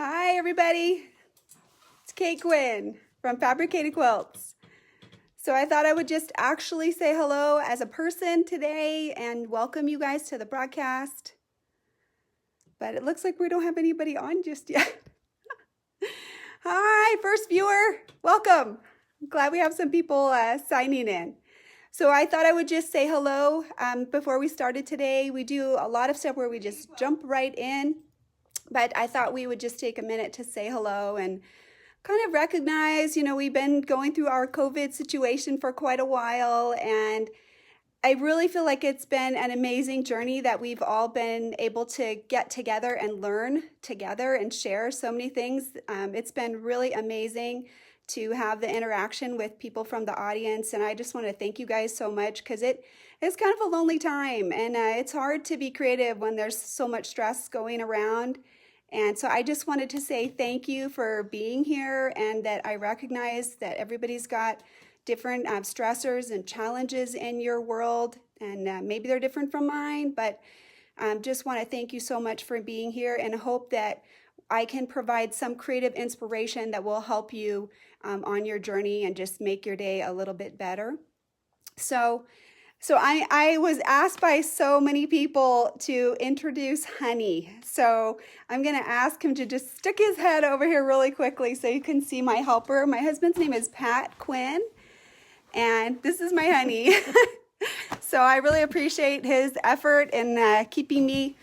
Hi, everybody. It's Kate Quinn from Fabricated Quilts. So I thought I would just actually say hello as a person today and welcome you guys to the broadcast. But it looks like we don't have anybody on just yet. Hi, first viewer. Welcome. I'm glad we have some people signing in. So I thought I would just say hello before we started today. We do a lot of stuff where we just jump right in. But I thought we would just take a minute to say hello and kind of recognize, we've been going through our COVID situation for quite a while. And I really feel like it's been an amazing journey that we've all been able to get together and learn together and share so many things. It's been really amazing to have the interaction with people from the audience. And I just want to thank you guys so much because it's kind of a lonely time. And it's hard to be creative when there's so much stress going around. And so I just wanted to say thank you for being here and that I recognize that everybody's got different stressors and challenges in your world. And maybe they're different from mine, but just want to thank you so much for being here and hope that I can provide some creative inspiration that will help you on your journey and just make your day a little bit better. So I was asked by so many people to introduce Honey. So I'm going to ask him to just stick his head over here really quickly so you can see my helper. My husband's name is Pat Quinn, and this is my Honey. So I really appreciate his effort in keeping me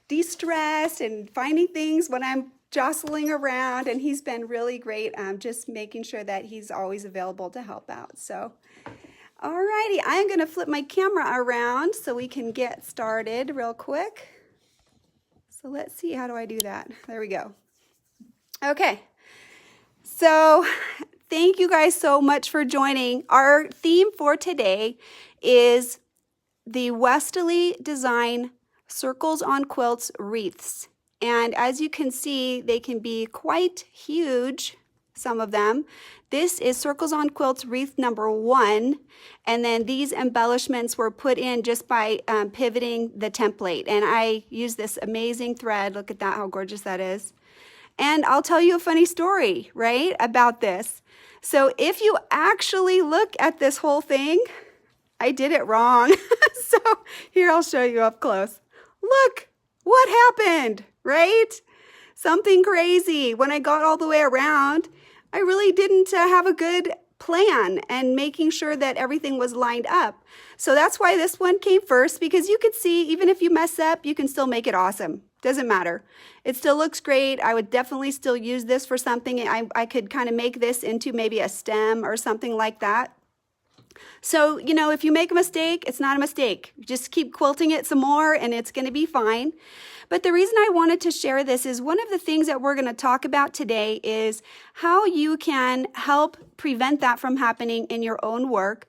de-stressed and finding things when I'm jostling around, and he's been really great just making sure that he's always available to help out. So alrighty, I'm going to flip my camera around so we can get started real quick. So let's see, how do I do that? There we go. Okay, so thank you guys so much for joining. Our theme for today is the WestaleeDesign Circles on Quilts Wreaths. And as you can see, they can be quite huge, some of them. This is Circles on Quilts Wreath number 1. And then these embellishments were put in just by pivoting the template. And I use this amazing thread. Look at that, how gorgeous that is. And I'll tell you a funny story, right, about this. So if you actually look at this whole thing, I did it wrong. So here, I'll show you up close. Look what happened, right? Something crazy. When I got all the way around, I really didn't have a good plan and making sure that everything was lined up. So that's why this one came first, because you could see, even if you mess up, you can still make it awesome. Doesn't matter. It still looks great. I would definitely still use this for something. I could kind of make this into maybe a stem or something like that. So, if you make a mistake, it's not a mistake. Just keep quilting it some more and it's going to be fine. But the reason I wanted to share this is one of the things that we're going to talk about today is how you can help prevent that from happening in your own work,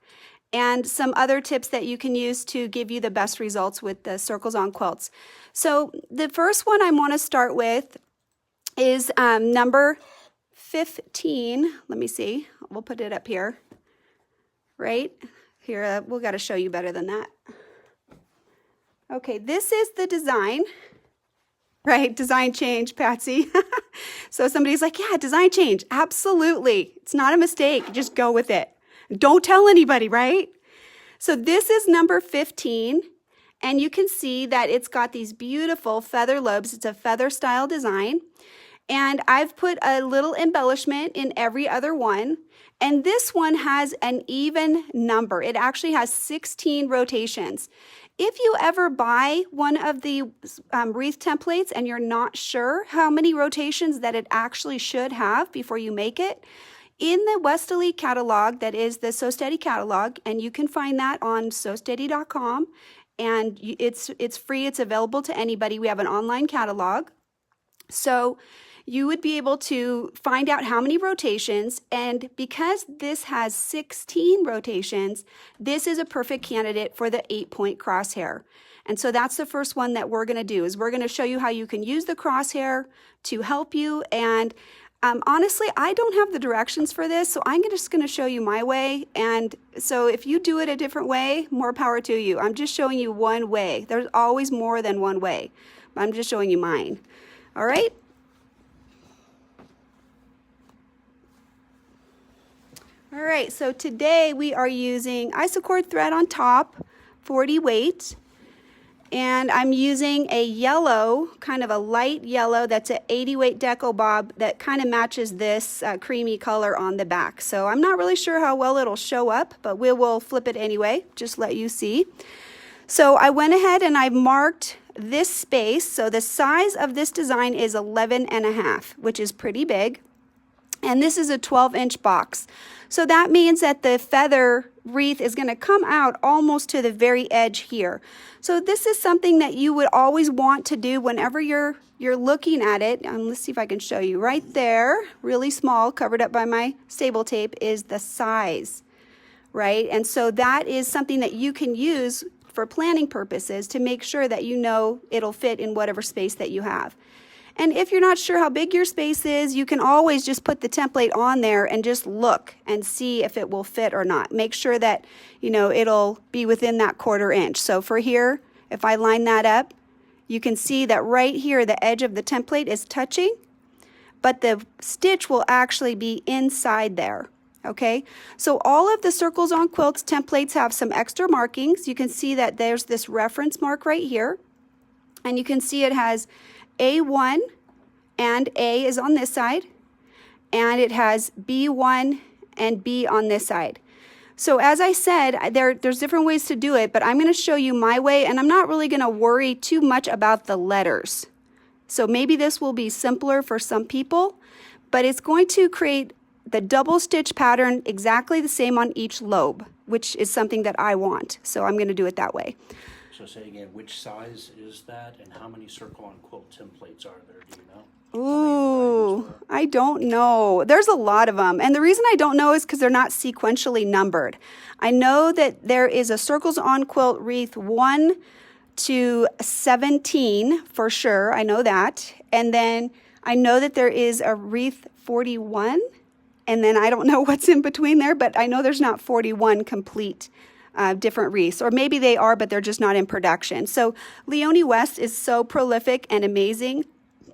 and some other tips that you can use to give you the best results with the Circles on Quilts. So the first one I want to start with is number 15. Let me see. We'll put it up here. Right here, we've got to show you better than that. Okay, this is the design, right? Design change, Patsy. So somebody's like, yeah, design change. Absolutely. It's not a mistake. Just go with it. Don't tell anybody, right? So this is number 15, and you can see that it's got these beautiful feather lobes. It's a feather style design. And I've put a little embellishment in every other one. And this one has an even number. It actually has 16 rotations. If you ever buy one of the wreath templates and you're not sure how many rotations that it actually should have before you make it, in the Westalee catalog, that is the So Steady catalog, and you can find that on sosteady.com, and it's free. It's available to anybody. We have an online catalog. So you would be able to find out how many rotations, and because this has 16 rotations, this is a perfect candidate for the 8-point crosshair. And so that's the first one that we're going to do, is we're going to show you how you can use the crosshair to help you. And honestly, I don't have the directions for this, so I'm just going to show you my way. And so if you do it a different way, more power to you. I'm just showing you one way. There's always more than one way, but I'm just showing you mine. All right? All right, so today we are using isocord thread on top, 40 weight, and I'm using a yellow, kind of a light yellow, that's an 80 weight deco bob that kind of matches this creamy color on the back. So I'm not really sure how well it'll show up, but we will flip it anyway, just let you see. So I went ahead and I marked this space. So the size of this design is 11.5, which is pretty big. And this is a 12-inch box. So that means that the feather wreath is going to come out almost to the very edge here. So this is something that you would always want to do whenever you're looking at it. Let's see if I can show you. Right there, really small, covered up by my stable tape, is the size, right? And so that is something that you can use for planning purposes to make sure that you know it'll fit in whatever space that you have. And if you're not sure how big your space is, you can always just put the template on there and just look and see if it will fit or not. Make sure that, you know, it'll be within that 1/4 inch. So for here, if I line that up, you can see that right here, the edge of the template is touching, but the stitch will actually be inside there. Okay, so all of the Circles on Quilts templates have some extra markings. You can see that there's this reference mark right here, and you can see it has A1 and A is on this side, and it has B1 and B on this side. So as I said, there's different ways to do it, but I'm going to show you my way, and I'm not really going to worry too much about the letters. So maybe this will be simpler for some people, but it's going to create the double stitch pattern exactly the same on each lobe, which is something that I want. So I'm going to do it that way. So say again, which size is that, and how many Circle on Quilt templates are there, do you know? Ooh, I don't know. There's a lot of them. And the reason I don't know is because they're not sequentially numbered. I know that there is a Circles on Quilt wreath 1 to 17 for sure. I know that. And then I know that there is a wreath 41. And then I don't know what's in between there, but I know there's not 41 complete different wreaths, or maybe they are, but they're just not in production. So Leonie West is so prolific and amazing.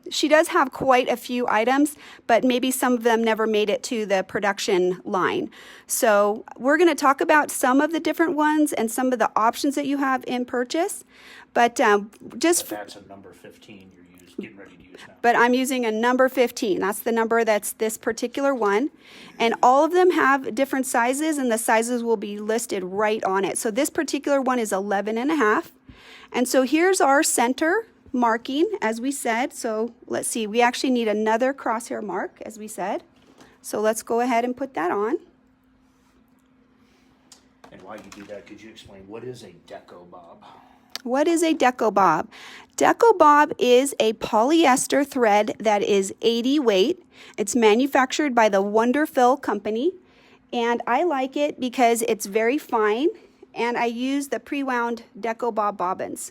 She does have quite a few items, but maybe some of them never made it to the production line. So we're going to talk about some of the different ones and some of the options that you have in purchase. But just that's a number 15 you're getting ready to use now. But I'm using a number 15. That's the number that's this particular one. And all of them have different sizes, and the sizes will be listed right on it. So this particular one is 11.5. And so here's our center marking, as we said. So let's see, we actually need another crosshair mark, as we said. So let's go ahead and put that on. And while you do that, could you explain what is a deco bob? What is a deco bob? Deco bob is a polyester thread that is 80 weight. It's manufactured by the Wonderfill company, and I like it because it's very fine, and I use the pre-wound deco bob bobbins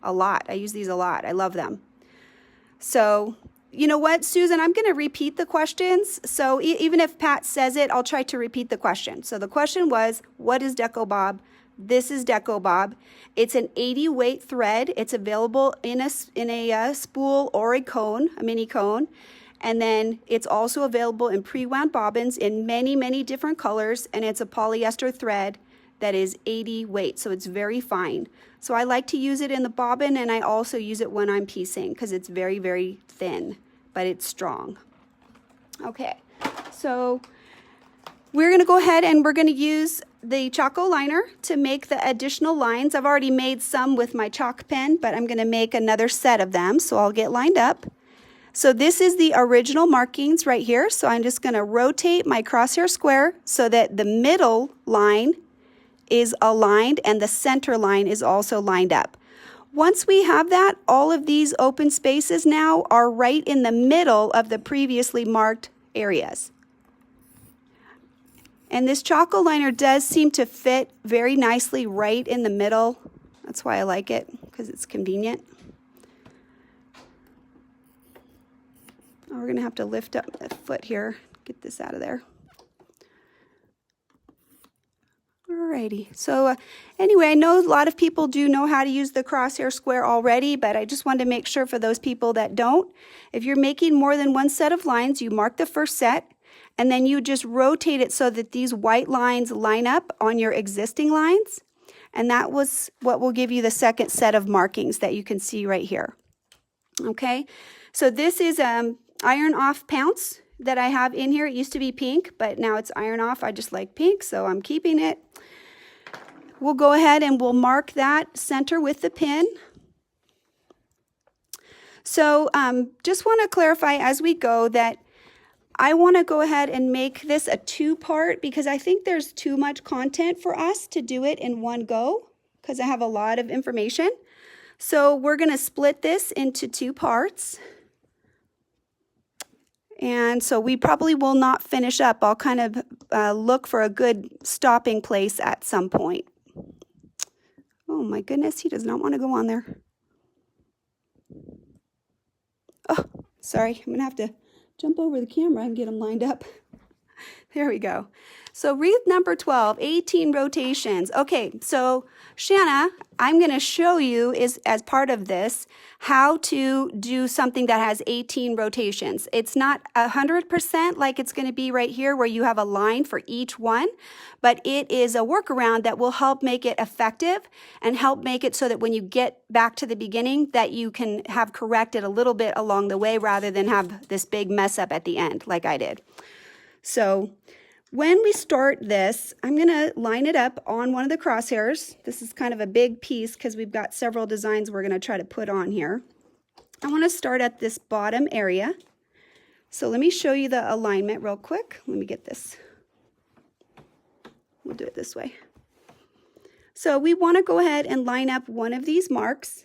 a lot. I use these a lot. I love them. So you know what, Susan, I'm going to repeat the questions. So even if Pat says it, I'll try to repeat the question. So the question was, what is deco bob? This is deco bob. It's an 80 weight thread. It's available in a spool or a cone, a mini cone. And then it's also available in pre-wound bobbins in many, many different colors. And it's a polyester thread that is 80 weight. So it's very fine. So I like to use it in the bobbin, and I also use it when I'm piecing because it's very, very thin, but it's strong. Okay, so we're going to go ahead and we're going to use the Choco liner to make the additional lines. I've already made some with my chalk pen, but I'm going to make another set of them, so I'll get lined up. So this is the original markings right here. So I'm just going to rotate my crosshair square so that the middle line is aligned and the center line is also lined up. Once we have that, all of these open spaces now are right in the middle of the previously marked areas. And this Choco liner does seem to fit very nicely right in the middle. That's why I like it, because it's convenient. Oh, we're going to have to lift up that foot here, get this out of there. Alrighty, so anyway, I know a lot of people do know how to use the crosshair square already, but I just wanted to make sure for those people that don't, if you're making more than one set of lines, you mark the first set, and then you just rotate it so that these white lines line up on your existing lines. And that was what will give you the second set of markings that you can see right here. Okay, so this is iron off pounce that I have in here. It used to be pink, but now it's iron off. I just like pink, so I'm keeping it. We'll go ahead and we'll mark that center with the pin. So just want to clarify as we go that I want to go ahead and make this a two-part because I think there's too much content for us to do it in one go because I have a lot of information. So we're going to split this into two parts. And so we probably will not finish up. I'll kind of look for a good stopping place at some point. Oh my goodness, he does not want to go on there. Oh, sorry, I'm going to have to jump over the camera and get them lined up. There we go. So wreath number 12, 18 rotations. Okay, so Shanna, I'm going to show you as part of this how to do something that has 18 rotations. It's not 100% like it's going to be right here where you have a line for each one, but it is a workaround that will help make it effective and help make it so that when you get back to the beginning that you can have corrected a little bit along the way rather than have this big mess up at the end like I did. So when we start this, I'm going to line it up on one of the crosshairs. This is kind of a big piece because we've got several designs we're going to try to put on here. I want to start at this bottom area. So let me show you the alignment real quick. Let me get this. We'll do it this way. So we want to go ahead and line up one of these marks,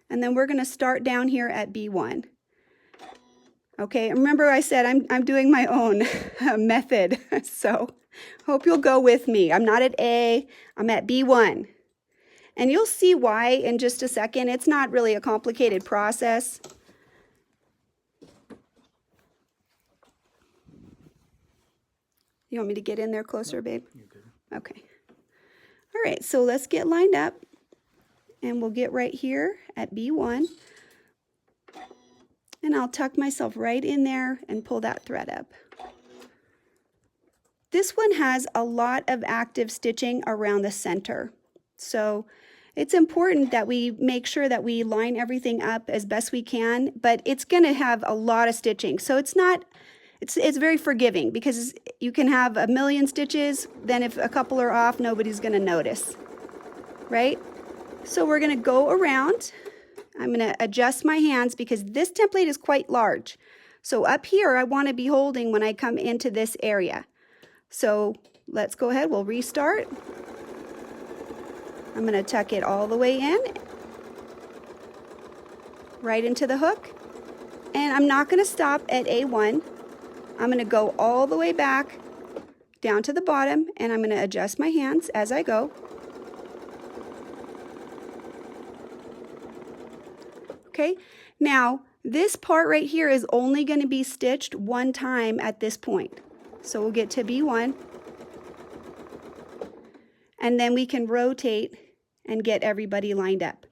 and then we're going to start down here at B1. Okay, remember I said I'm doing my own method, so hope you'll go with me. I'm not at A, I'm at B1. And you'll see why in just a second. It's not really a complicated process. You want me to get in there closer, babe? You're good. Okay. All right, so let's get lined up, and we'll get right here at B1. And I'll tuck myself right in there and pull that thread up. This one has a lot of active stitching around the center. So it's important that we make sure that we line everything up as best we can, but it's going to have a lot of stitching. So it's very forgiving because you can have a million stitches, then if a couple are off, nobody's going to notice, right? So we're going to go around. I'm going to adjust my hands because this template is quite large. So up here, I want to be holding when I come into this area. So let's go ahead. We'll restart. I'm going to tuck it all the way in, right into the hook. And I'm not going to stop at A1. I'm going to go all the way back down to the bottom, and I'm going to adjust my hands as I go. Okay, now this part right here is only going to be stitched one time at this point. So we'll get to B1, and then we can rotate and get everybody lined up.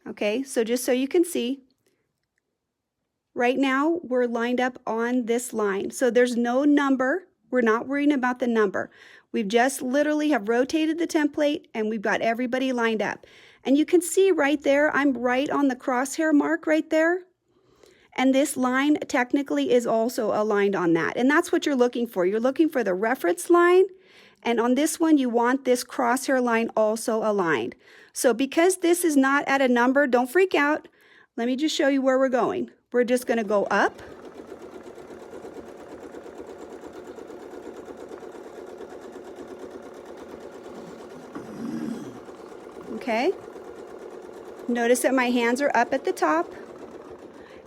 Okay, so just so you can see, right now we're lined up on this line. So there's no number. We're not worrying about the number. We've just literally have rotated the template and we've got everybody lined up. And you can see right there, I'm right on the crosshair mark right there. And this line technically is also aligned on that. And that's what you're looking for. You're looking for the reference line. And on this one, you want this crosshair line also aligned. So because this is not at a number, don't freak out. Let me just show you where we're going. We're just going to go up. Okay. Notice that my hands are up at the top.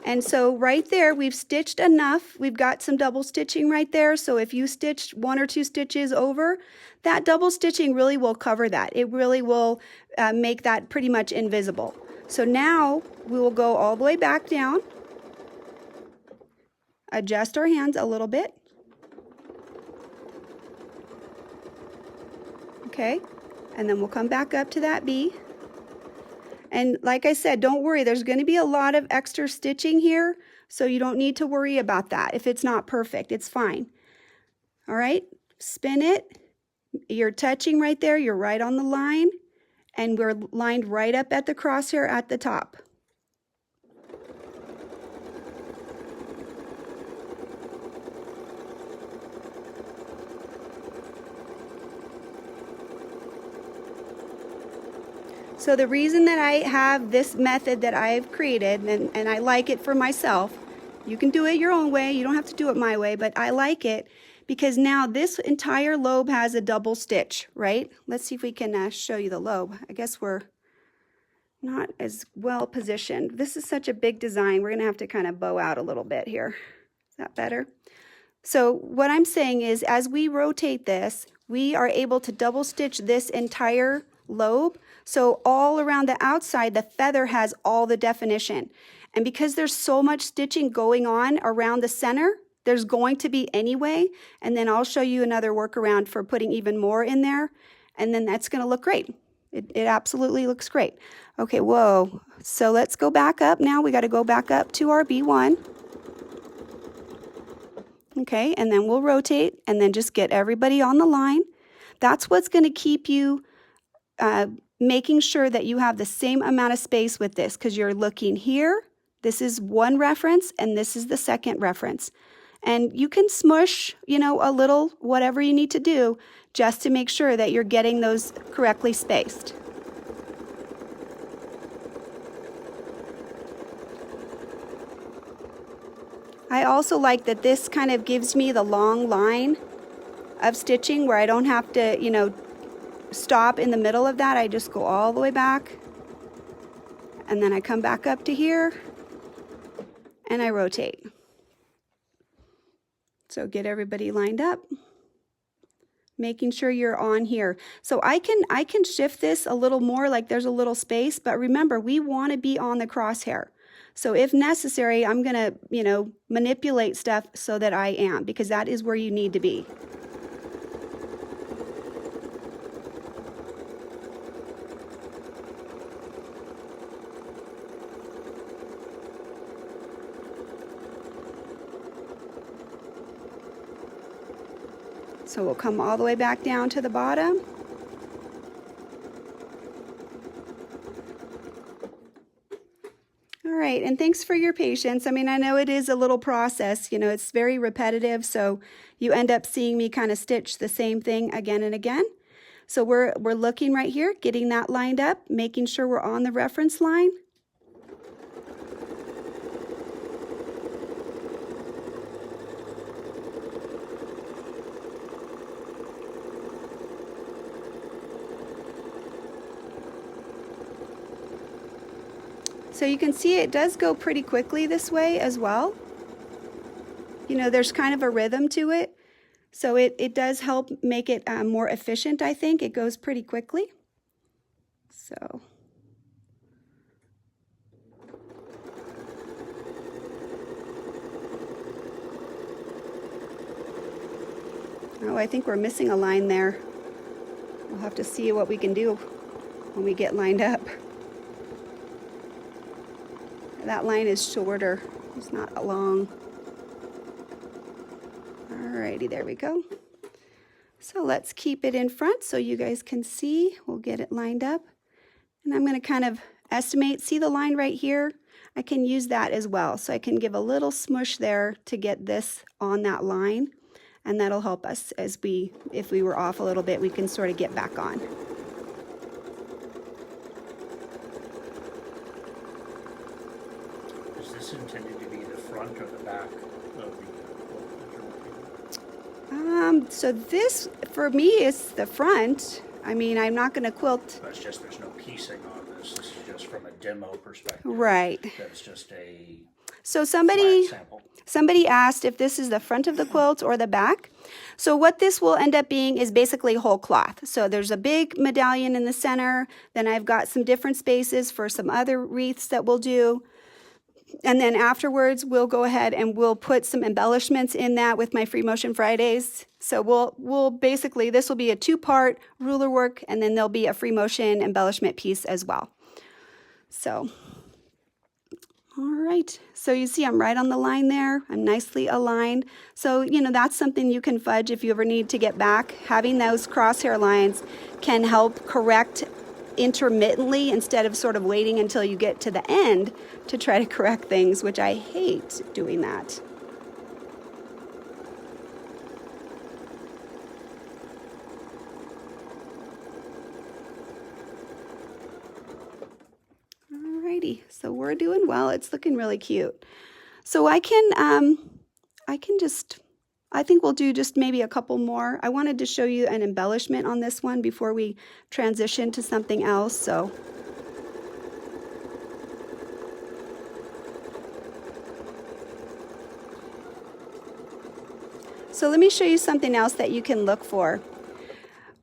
And so right there, we've stitched enough. We've got some double stitching right there. So if you stitched 1 or 2 stitches over, that double stitching really will cover that. It really will make that pretty much invisible. So now we will go all the way back down, adjust our hands a little bit. Okay, and then we'll come back up to that B. And like I said, don't worry, there's going to be a lot of extra stitching here, so you don't need to worry about that. If it's not perfect, it's fine. All right, spin it. You're touching right there. You're right on the line. And we're lined right up at the crosshair at the top. So the reason that I have this method that I've created, and I like it for myself, you can do it your own way, you don't have to do it my way, but I like it because now this entire lobe has a double stitch, right? Let's see if we can show you the lobe. I guess we're not as well positioned. This is such a big design, we're gonna have to kind of bow out a little bit here. Is that better? So what I'm saying is, as we rotate this, we are able to double stitch this entire lobe. So all around the outside, the feather has all the definition. And because there's so much stitching going on around the center, there's going to be anyway. And then I'll show you another workaround for putting even more in there. And then that's gonna look great. It absolutely looks great. Okay, whoa. So let's go back up now. We gotta go back up to our B1. Okay, and then we'll rotate and then just get everybody on the line. That's what's gonna keep you making sure that you have the same amount of space with this, because you're looking here. This is one reference and this is the second reference. And you can smush, you know, a little, whatever you need to do, just to make sure that you're getting those correctly spaced. I also like that this kind of gives me the long line of stitching where I don't have to, you know, stop in the middle of that. I just go all the way back and then I come back up to here and I rotate. So get everybody lined up, making sure you're on here. So I can shift this a little more, like there's a little space, but remember, we want to be on the crosshair. So if necessary, I'm gonna, you know, manipulate stuff so that I am, because that is where you need to be. So we'll come all the way back down to the bottom. All right, and thanks for your patience. I mean, I know it is a little process, you know, it's very repetitive, so you end up seeing me kind of stitch the same thing again and again. So we're looking right here, getting that lined up, making sure we're on the reference line. So you can see it does go pretty quickly this way as well. You know, there's kind of a rhythm to it. So it does help make it more efficient, I think. It goes pretty quickly. So. Oh, I think we're missing a line there. We'll have to see what we can do when we get lined up. That line is shorter, it's not long. Alrighty, there we go. So let's keep it in front so you guys can see. We'll get it lined up. And I'm gonna kind of estimate, see the line right here? I can use that as well. So I can give a little smush there to get this on that line. And that'll help us as if we were off a little bit, we can sort of get back on. Intended to be the front or the back of the quilt? So this, for me, is the front. I mean, I'm not going to quilt. That's just, there's no piecing on this. This is just from a demo perspective. Right. That's just a So somebody asked if this is the front of the quilt or the back. So what this will end up being is basically whole cloth. So there's a big medallion in the center. Then I've got some different spaces for some other wreaths that we'll do. And then afterwards, we'll go ahead and we'll put some embellishments in that with my Free Motion Fridays. So we'll basically, this will be a two-part ruler work, and then there'll be a Free Motion embellishment piece as well. So, All right, so you see I'm right on the line there. I'm nicely aligned. So, you know, that's something you can fudge if you ever need to get back. Having those crosshair lines can help correct intermittently instead of sort of waiting until you get to the end to try to correct things, which I hate doing that. Alrighty, so we're doing well. It's looking really cute. So I think we'll do just maybe a couple more. I wanted to show you an embellishment on this one before we transition to something else. So let me show you something else that you can look for.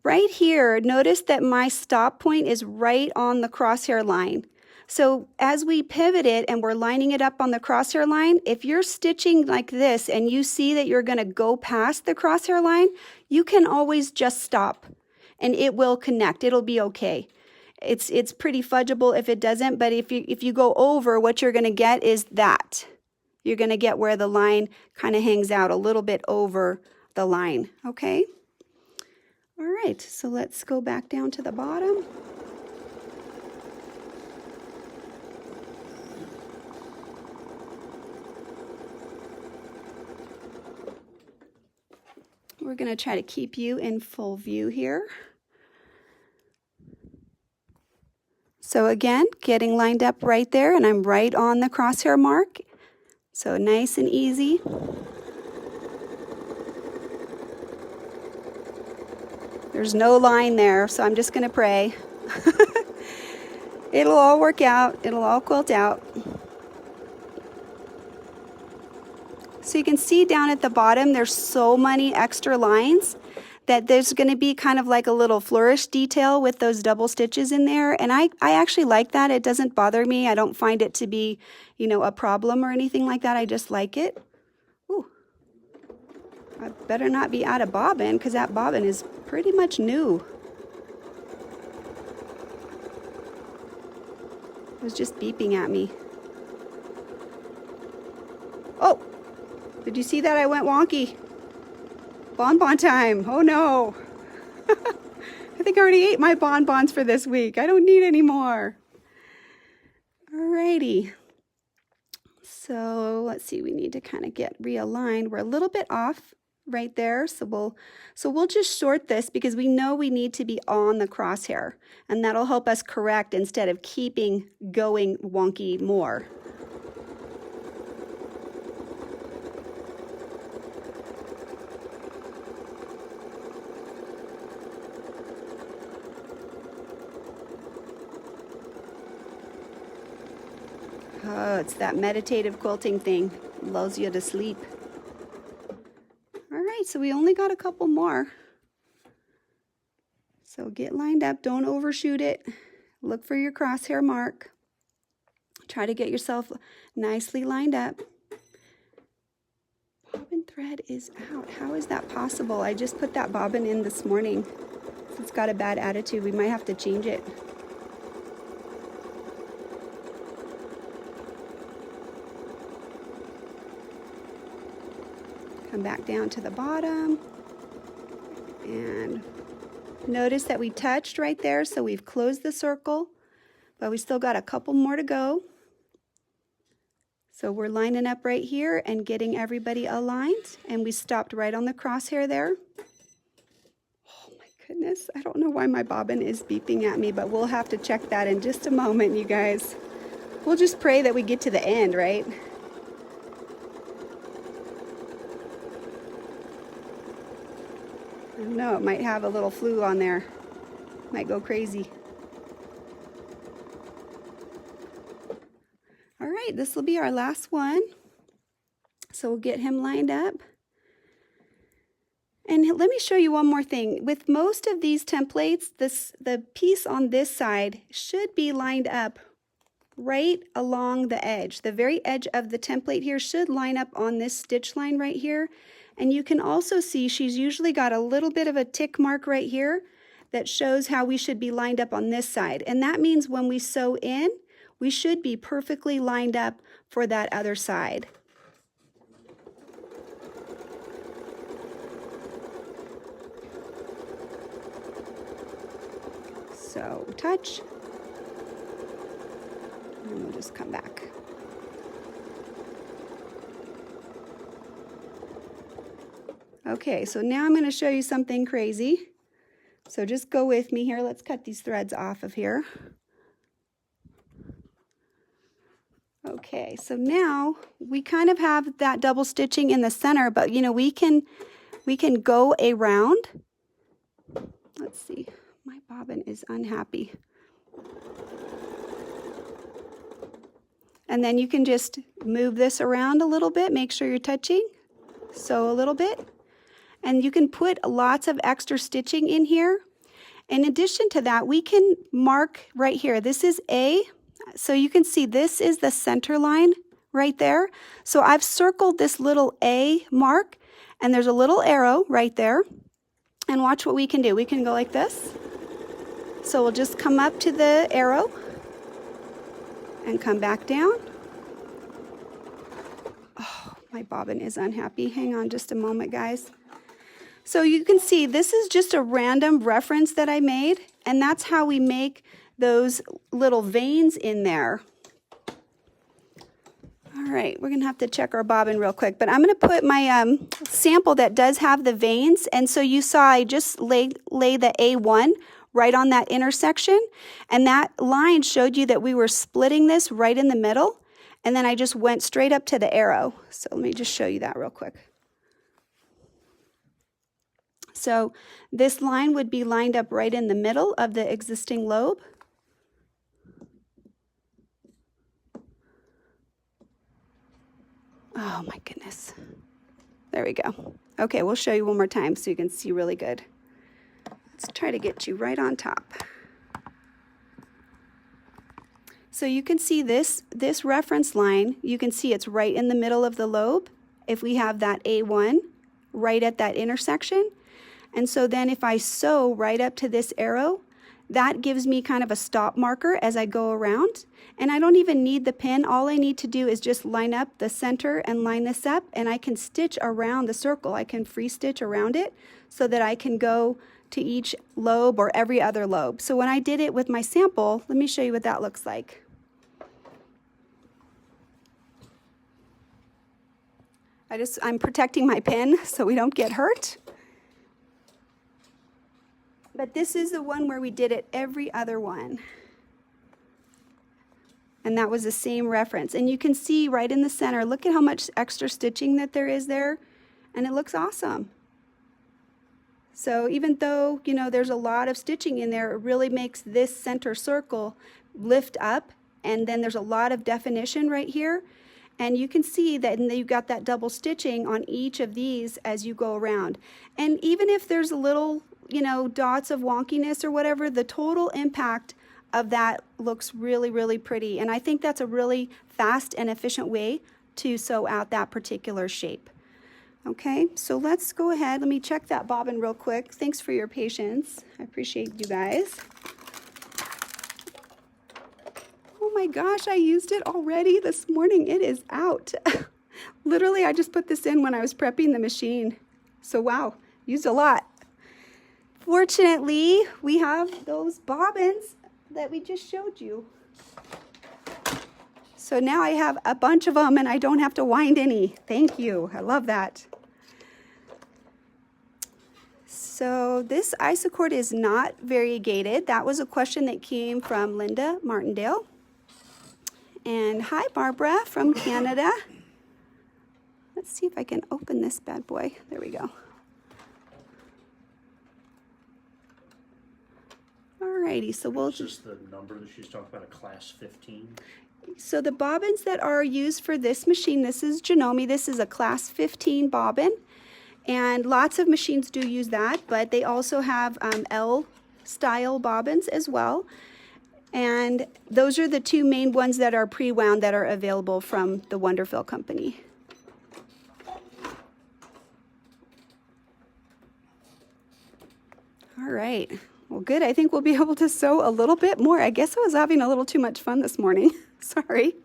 Right here, notice that my stop point is right on the crosshair line. So as we pivot it and we're lining it up on the crosshair line, if you're stitching like this and you see that you're going to go past the crosshair line, you can always just stop and it will connect. It'll be okay. It's pretty fudgeable if it doesn't, but if you go over, what you're going to get is that. You're going to get where the line kind of hangs out a little bit over the line, okay? All right, so let's go back down to the bottom. We're going to try to keep you in full view here. So again, getting lined up right there, and I'm right on the crosshair mark. So nice and easy. There's no line there, so I'm just going to pray. It'll all work out. It'll all quilt out. So you can see down at the bottom, there's so many extra lines that there's going to be kind of like a little flourish detail with those double stitches in there. And I actually like that. It doesn't bother me. I don't find it to be, you know, a problem or anything like that. I just like it. Ooh. I better not be out of bobbin because that bobbin is pretty much new. It was just beeping at me. Oh, did you see that? I went wonky. Bonbon time. Oh no. I think I already ate my bonbons for this week. I don't need any more. Alrighty. So let's see, we need to kind of get realigned. We're a little bit off right there. So we'll just short this because we know we need to be on the crosshair, and that'll help us correct instead of keeping going wonky more. Oh, it's that meditative quilting thing. Lulls you to sleep. All right, so we only got a couple more. So get lined up. Don't overshoot it. Look for your crosshair mark. Try to get yourself nicely lined up. Bobbin thread is out. How is that possible? I just put that bobbin in this morning. It's got a bad attitude. We might have to change it. Come back down to the bottom and notice that we touched right there, so we've closed the circle, but we still got a couple more to go. So we're lining up right here and getting everybody aligned, and we stopped right on the crosshair there. Oh my goodness, I don't know why my bobbin is beeping at me, but we'll have to check that in just a moment, you guys. We'll just pray that we get to the end, right? I don't know, it might have a little flu on there. Might go crazy. All right, this will be our last one. So we'll get him lined up. And let me show you one more thing. With most of these templates, the piece on this side should be lined up right along the edge. The very edge of the template here should line up on this stitch line right here. And you can also see she's usually got a little bit of a tick mark right here that shows how we should be lined up on this side. And that means when we sew in, we should be perfectly lined up for that other side. So touch, and we'll just come back. Okay, so now I'm going to show you something crazy. So just go with me here. Let's cut these threads off of here. Okay, so now we kind of have that double stitching in the center, but you know, we can go around. Let's see, my bobbin is unhappy. And then you can just move this around a little bit, make sure you're touching. Sew a little bit. And you can put lots of extra stitching in here. In addition to that, we can mark right here. This is A. So you can see this is the center line right there. So I've circled this little A mark, and there's a little arrow right there. And watch what we can do. We can go like this. So we'll just come up to the arrow and come back down. Oh, my bobbin is unhappy. Hang on just a moment, guys. So you can see this is just a random reference that I made, and that's how we make those little veins in there. All right, we're gonna have to check our bobbin real quick, but I'm gonna put my sample that does have the veins, and so you saw I just lay the A1 right on that intersection, and that line showed you that we were splitting this right in the middle, and then I just went straight up to the arrow. So let me just show you that real quick. So this line would be lined up right in the middle of the existing lobe. Oh my goodness. There we go. Okay, we'll show you one more time so you can see really good. Let's try to get you right on top. So you can see this reference line, you can see it's right in the middle of the lobe if we have that A1 right at that intersection. And so then if I sew right up to this arrow, that gives me kind of a stop marker as I go around. And I don't even need the pin. All I need to do is just line up the center and line this up, and I can stitch around the circle. I can free stitch around it so that I can go to each lobe or every other lobe. So when I did it with my sample, let me show you what that looks like. I'm protecting my pin so we don't get hurt. But this is the one where we did it every other one. And that was the same reference. And you can see right in the center, look at how much extra stitching that there is there. And it looks awesome. So even though, you know, there's a lot of stitching in there, it really makes this center circle lift up. And then there's a lot of definition right here. And you can see that you've got that double stitching on each of these as you go around. And even if there's a little, you know, dots of wonkiness or whatever, the total impact of that looks really, really pretty. And I think that's a really fast and efficient way to sew out that particular shape. Okay, so let's go ahead. Let me check that bobbin real quick. Thanks for your patience. I appreciate you guys. Oh my gosh, I used it already this morning. It is out. Literally, I just put this in when I was prepping the machine. So wow, used a lot. Fortunately, we have those bobbins that we just showed you. So now I have a bunch of them and I don't have to wind any. Thank you. I love that. So this isocord is not variegated. That was a question that came from Linda Martindale. And hi, Barbara from Canada. Let's see if I can open this bad boy. There we go. Alrighty, so we'll... Is this the number that she's talking about, a class 15? So the bobbins that are used for this machine, this is Janome. This is a class 15 bobbin. And lots of machines do use that, but they also have L-style bobbins as well. And those are the two main ones that are pre-wound that are available from the Wonderfill company. All right. Well, good. I think we'll be able to sew a little bit more. I guess I was having a little too much fun this morning. Sorry.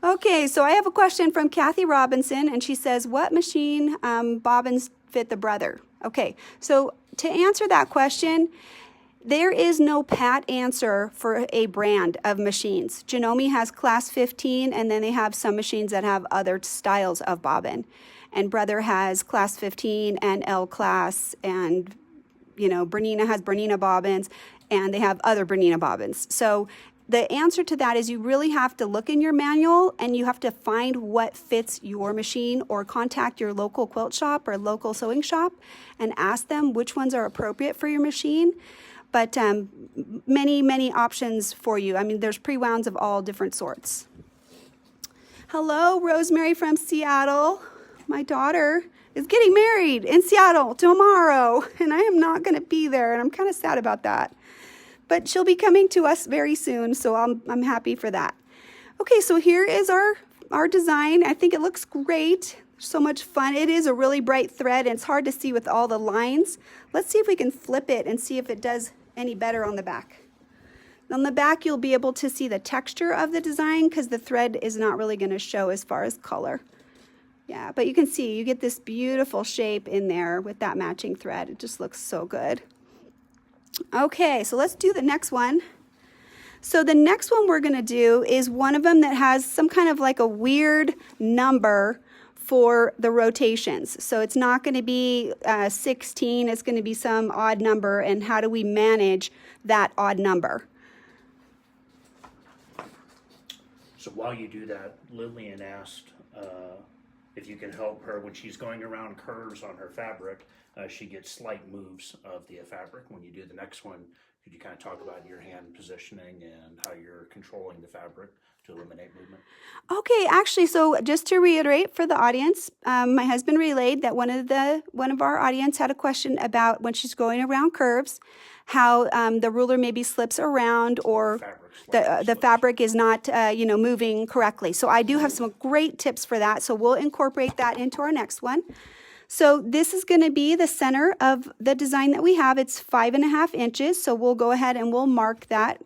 Okay, so I have a question from Kathy Robinson, and she says, what machine bobbins fit the brother? Okay, so to answer that question, there is no pat answer for a brand of machines. Janome has class 15, and then they have some machines that have other styles of bobbin. And Brother has class 15 and L class, and Bernina has Bernina bobbins, and they have other Bernina bobbins. So the answer to that is you really have to look in your manual and you have to find what fits your machine, or contact your local quilt shop or local sewing shop and ask them which ones are appropriate for your machine. But many options for you. I mean, there's pre-wounds of all different sorts. Hello, Rosemary from Seattle. My daughter is getting married in Seattle tomorrow, and I am not going to be there, and I'm kind of sad about that. But she'll be coming to us very soon, so I'm happy for that. Okay, so here is our design. I think it looks great. So much fun. It is a really bright thread, and it's hard to see with all the lines. Let's see if we can flip it and see if it does any better on the back. On the back, you'll be able to see the texture of the design because the thread is not really going to show as far as color. Yeah, but you can see, you get this beautiful shape in there with that matching thread. It just looks so good. Okay, so let's do the next one. So the next one we're going to do is one of them that has some kind of like a weird number for the rotations. So it's not going to be 16, it's going to be some odd number, and how do we manage that odd number? So while you do that, Lillian asked if you can help her when she's going around curves on her fabric. She gets slight moves of the fabric. When you do the next one, could you kind of talk about your hand positioning and how you're controlling the fabric to eliminate movement? Okay, actually, so just to reiterate for the audience, my husband relayed that one of our audience had a question about when she's going around curves, how the ruler maybe slips around, or the fabric is not moving correctly. So I do have some great tips for that. So we'll incorporate that into our next one. So this is going to be the center of the design that we have. It's 5.5 inches. So we'll go ahead and we'll mark that.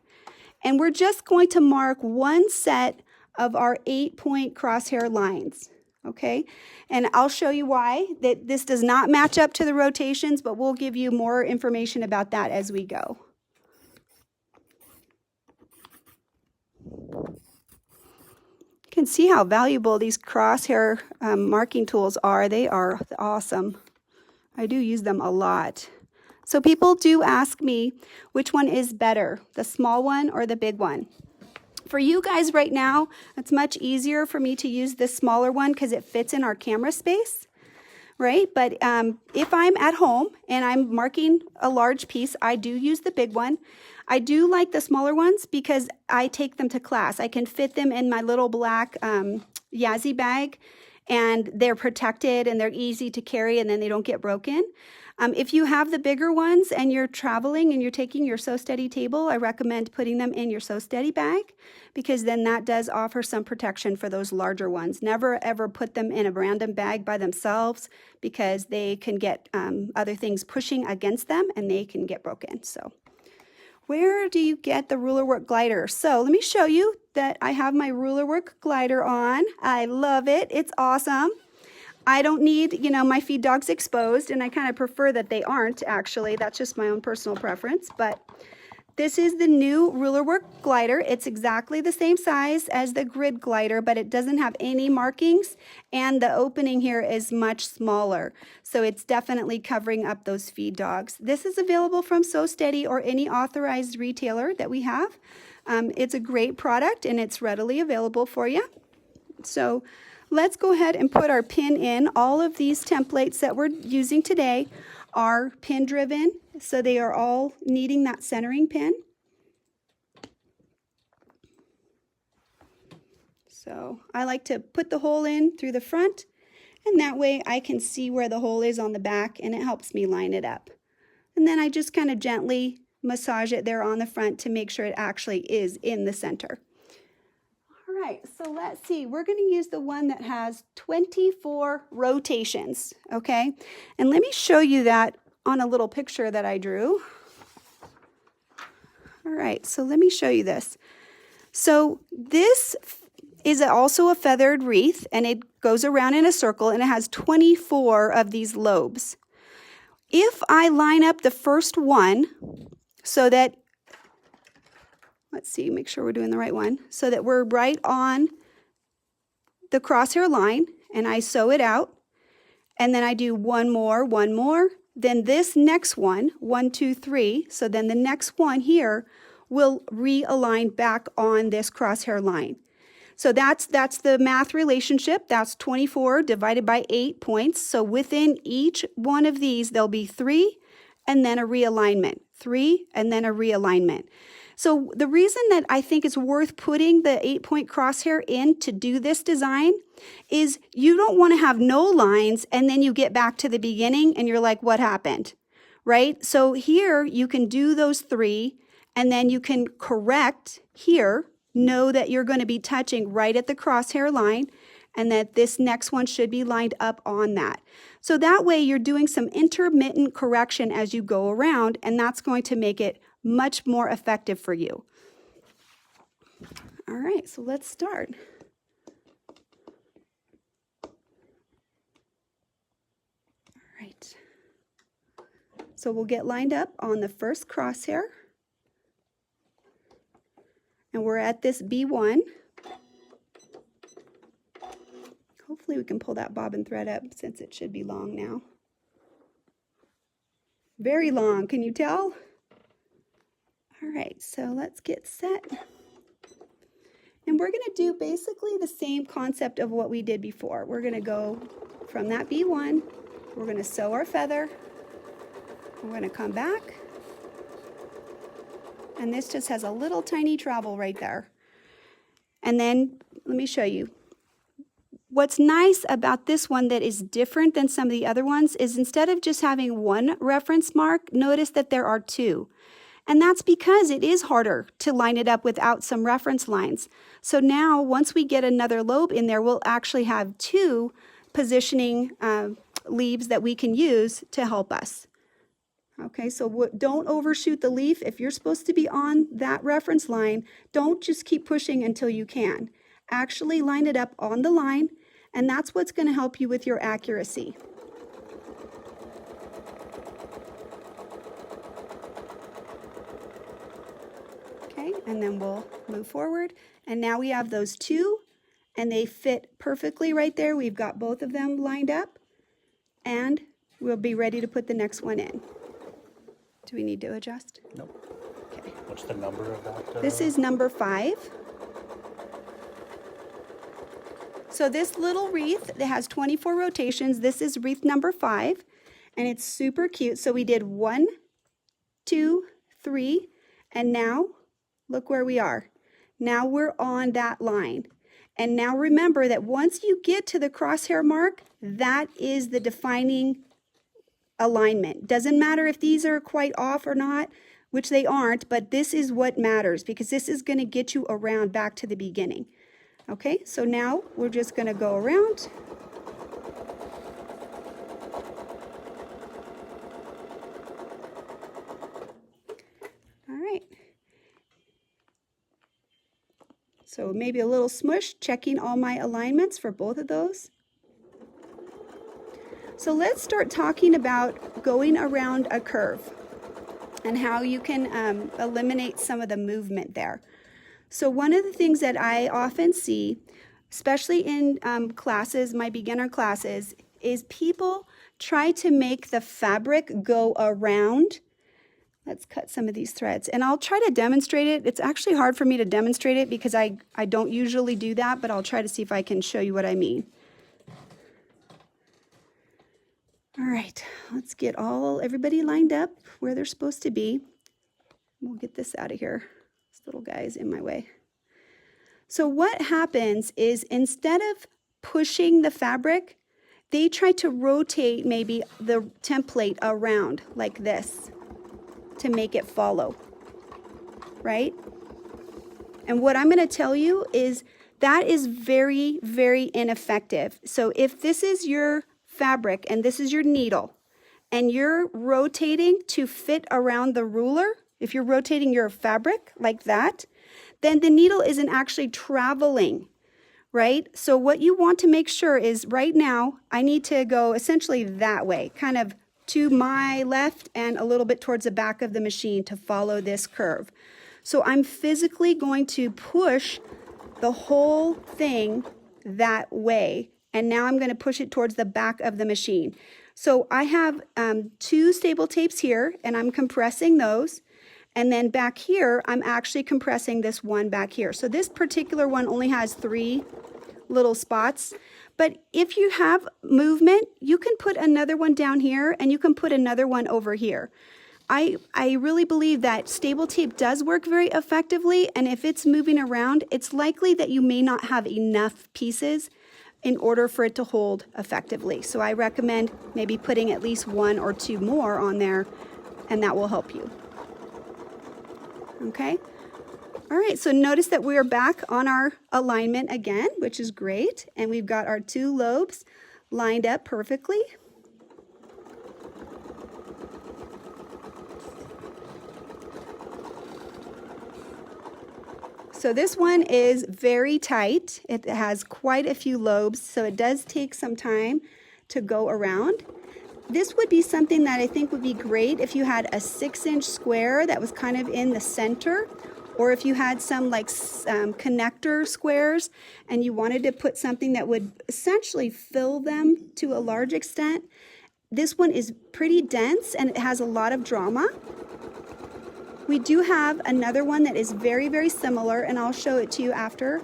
And we're just going to mark one set of our 8-point crosshair lines. Okay, and I'll show you why that this does not match up to the rotations, but we'll give you more information about that as we go. You can see how valuable these crosshair marking tools are. They are awesome. I do use them a lot. So people do ask me which one is better, the small one or the big one. For you guys right now, it's much easier for me to use this smaller one because it fits in our camera space, right? But if I'm at home and I'm marking a large piece, I do use the big one. I do like the smaller ones because I take them to class. I can fit them in my little black Yazzie bag, and they're protected and they're easy to carry, and then they don't get broken. If you have the bigger ones and you're traveling and you're taking your Sew Steady table, I recommend putting them in your Sew Steady bag, because then that does offer some protection for those larger ones. Never ever put them in a random bag by themselves, because they can get other things pushing against them and they can get broken. So where do you get the ruler work glider? So let me show you that I have my ruler work glider on. I love it. It's awesome. I don't need, my feed dogs exposed, and I kind of prefer that they aren't, actually. That's just my own personal preference. But this is the new ruler work glider. It's exactly the same size as the grid glider, but it doesn't have any markings, and the opening here is much smaller. So it's definitely covering up those feed dogs. This is available from Sew Steady or any authorized retailer that we have. It's a great product, and it's readily available for you. So let's go ahead and put our pin in. All of these templates that we're using today are pin driven, so they are all needing that centering pin. So I like to put the hole in through the front, and that way I can see where the hole is on the back, and it helps me line it up. And then I just kind of gently massage it there on the front to make sure it actually is in the center. All right, so let's see. We're going to use the one that has 24 rotations, okay? And let me show you that on a little picture that I drew. All right, so let me show you this. So this is also a feathered wreath, and it goes around in a circle, and it has 24 of these lobes. If I line up the first one so that, let's see, make sure we're doing the right one, so that we're right on the crosshair line, and I sew it out, and then I do one more, then this next one, 1, 2, 3, so then the next one here will realign back on this crosshair line. So that's the math relationship. That's 24 divided by 8 points. So within each one of these, there'll be 3 and then a realignment, 3 and then a realignment. So the reason that I think it's worth putting the 8-point crosshair in to do this design is you don't want to have no lines and then you get back to the beginning and you're like, what happened, right? So here you can do those 3 and then you can correct here, know that you're going to be touching right at the crosshair line and that this next one should be lined up on that. So that way you're doing some intermittent correction as you go around, and that's going to make it much more effective for you. All right, so let's start. All right. So we'll get lined up on the first crosshair. And we're at this B1. Hopefully we can pull that bobbin thread up since it should be long now. Very long, can you tell? All right, so let's get set. And we're gonna do basically the same concept of what we did before. We're gonna go from that B1, we're gonna sew our feather, we're gonna come back, and this just has a little tiny travel right there. And then let me show you. What's nice about this one that is different than some of the other ones is instead of just having one reference mark, notice that there are 2. And that's because it is harder to line it up without some reference lines. So now once we get another lobe in there, we'll actually have 2 positioning leaves that we can use to help us. Okay, so don't overshoot the leaf. If you're supposed to be on that reference line, don't just keep pushing until you can. Actually line it up on the line, and that's what's going to help you with your accuracy. Okay, and then we'll move forward. And now we have those 2, and they fit perfectly right there. We've got both of them lined up, and we'll be ready to put the next one in. Do we need to adjust? Nope. Okay. What's the number of that? This is number 5. So this little wreath that has 24 rotations, this is wreath number 5, and it's super cute. So we did 1, 2, 3, and now look where we are. Now we're on that line. And now remember that once you get to the crosshair mark, that is the defining alignment. Doesn't matter if these are quite off or not, which they aren't, but this is what matters because this is going to get you around back to the beginning. Okay, so now we're just going to go around. All right. So maybe a little smush, checking all my alignments for both of those. So let's start talking about going around a curve and how you can eliminate some of the movement there. So one of the things that I often see, especially in classes, my beginner classes, is people try to make the fabric go around. Let's cut some of these threads. And I'll try to demonstrate it. It's actually hard for me to demonstrate it because I don't usually do that, but I'll try to see if I can show you what I mean. All right, let's get everybody lined up where they're supposed to be. We'll get this out of here. This little guy is in my way. So what happens is instead of pushing the fabric, they try to rotate maybe the template around like this to make it follow, right? And what I'm going to tell you is that is very, very ineffective. So if this is your fabric and this is your needle and you're rotating to fit around the ruler, if you're rotating your fabric like that, then the needle isn't actually traveling, right? So what you want to make sure is right now, I need to go essentially that way, kind of to my left and a little bit towards the back of the machine to follow this curve. So I'm physically going to push the whole thing that way. And now I'm going to push it towards the back of the machine. So I have 2 staple tapes here, and I'm compressing those. And then back here, I'm actually compressing this one back here. So this particular one only has 3 little spots. But if you have movement, you can put another one down here, and you can put another one over here. I really believe that staple tape does work very effectively, and if it's moving around, it's likely that you may not have enough pieces in order for it to hold effectively. So I recommend maybe putting at least 1 or 2 more on there, and that will help you. Okay? All right, so notice that we are back on our alignment again, which is great, and we've got our 2 lobes lined up perfectly. So this one is very tight. It has quite a few lobes, so it does take some time to go around. This would be something that I think would be great if you had a 6-inch square that was kind of in the center, or if you had some like connector squares and you wanted to put something that would essentially fill them to a large extent. This one is pretty dense and it has a lot of drama. We do have another one that is very, very similar, and I'll show it to you after.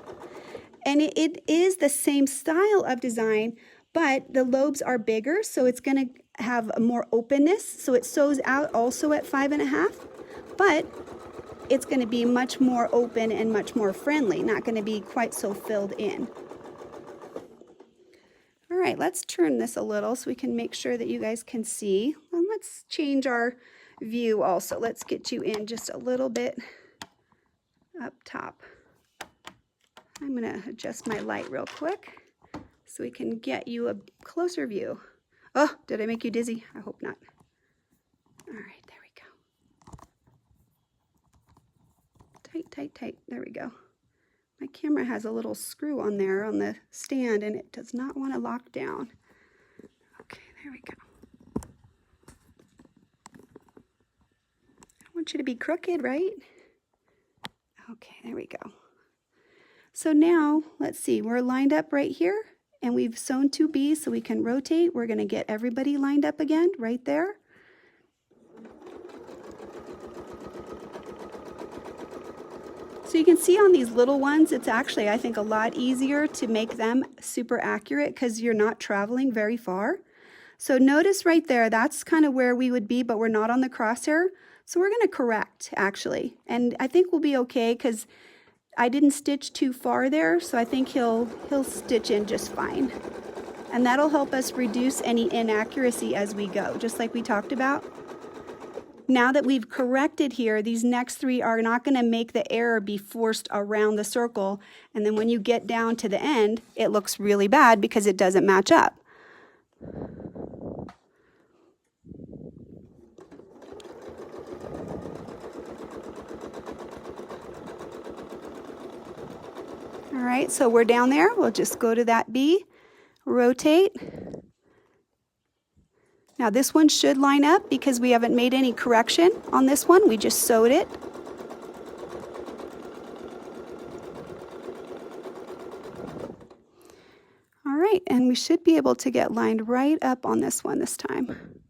And it is the same style of design, but the lobes are bigger, so it's going to have more openness. So it sews out also at 5.5, but it's going to be much more open and much more friendly, not going to be quite so filled in. All right, let's turn this a little so we can make sure that you guys can see. And let's change our view also. Let's get you in just a little bit up top. I'm going to adjust my light real quick so we can get you a closer view. Oh, did I make you dizzy? I hope not. All right, there we go. Tight, tight, tight. There we go. My camera has a little screw on there on the stand, and it does not want to lock down. Okay, there we go. I want you to be crooked, right? Okay, there we go. So now, let's see, we're lined up right here, and we've sewn 2 B's so we can rotate. We're going to get everybody lined up again right there. So you can see on these little ones, it's actually, I think, a lot easier to make them super accurate because you're not traveling very far. So notice right there, that's kind of where we would be, but we're not on the crosshair. So we're going to correct, actually. And I think we'll be okay because I didn't stitch too far there, so I think he'll stitch in just fine. And that'll help us reduce any inaccuracy as we go, just like we talked about. Now that we've corrected here, these next 3 are not going to make the error be forced around the circle. And then when you get down to the end, it looks really bad because it doesn't match up. All right, so we're down there. We'll just go to that B, rotate. Now this one should line up because we haven't made any correction on this one. We just sewed it. All right, and we should be able to get lined right up on this one this time.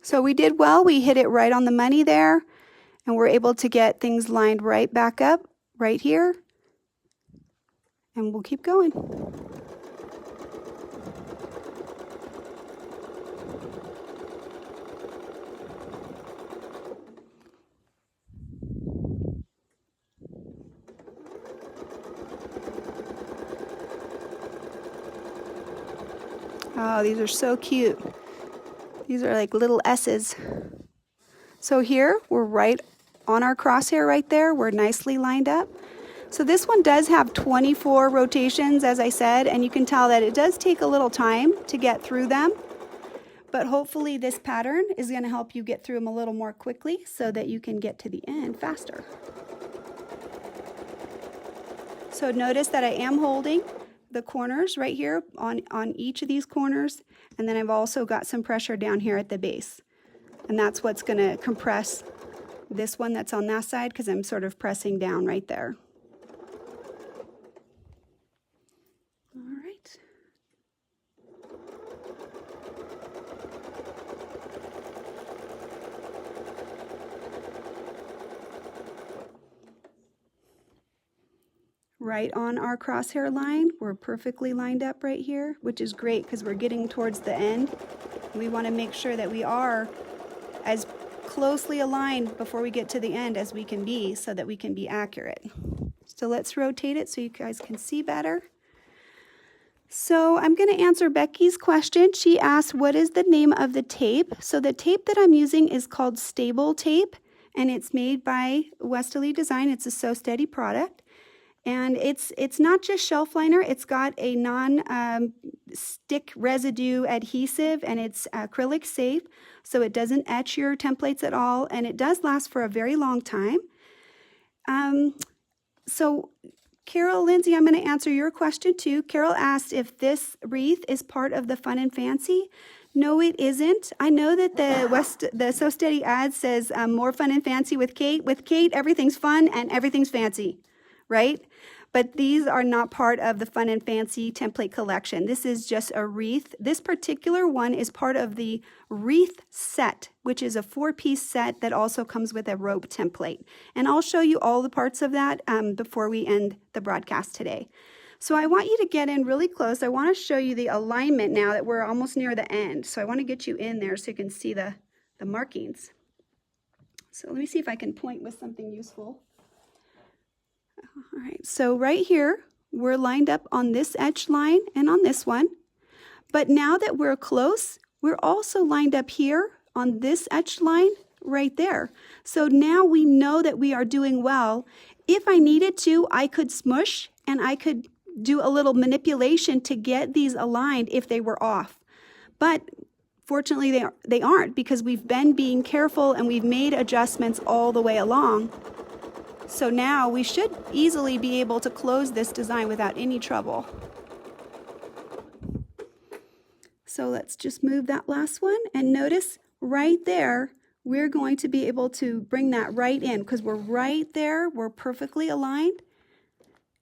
So we did well. We hit it right on the money there, and we're able to get things lined right back up right here, and we'll keep going. Oh, these are so cute. These are like little S's. So here, we're right on our crosshair right there. We're nicely lined up. So this one does have 24 rotations, as I said, and you can tell that it does take a little time to get through them. But hopefully this pattern is going to help you get through them a little more quickly so that you can get to the end faster. So notice that I am holding the corners right here on each of these corners, and then I've also got some pressure down here at the base. And that's what's going to compress this one that's on that side, because I'm sort of pressing down right there. All right. Right on our crosshair line, we're perfectly lined up right here, which is great because we're getting towards the end. We want to make sure that we are as closely aligned before we get to the end as we can be, so that we can be accurate. So let's rotate it so you guys can see better. So I'm going to answer Becky's question. She asked, what is the name of the tape? So the tape that I'm using is called Stable Tape, and it's made by WestaleeDesign. It's a So Steady product. And it's not just shelf liner, it's got a non-stick residue adhesive, and it's acrylic safe, so it doesn't etch your templates at all, and it does last for a very long time. So Carol, Lindsay, I'm going to answer your question too. Carol asked if this wreath is part of the Fun and Fancy. No, it isn't. I know that the So Steady ad says more fun and fancy with Kate. With Kate, everything's fun and everything's fancy, right? But these are not part of the Fun and Fancy template collection. This is just a wreath. This particular one is part of the wreath set, which is a 4-piece set that also comes with a rope template. And I'll show you all the parts of that before we end the broadcast today. So I want you to get in really close. I want to show you the alignment now that we're almost near the end. So I want to get you in there so you can see the markings. So let me see if I can point with something useful. All right, so right here, we're lined up on this edge line and on this one. But now that we're close, we're also lined up here on this edge line right there. So now we know that we are doing well. If I needed to, I could smush and I could do a little manipulation to get these aligned if they were off. But fortunately, they aren't, because we've been being careful and we've made adjustments all the way along. So now we should easily be able to close this design without any trouble. So let's just move that last one, and notice right there, we're going to be able to bring that right in because we're right there, we're perfectly aligned,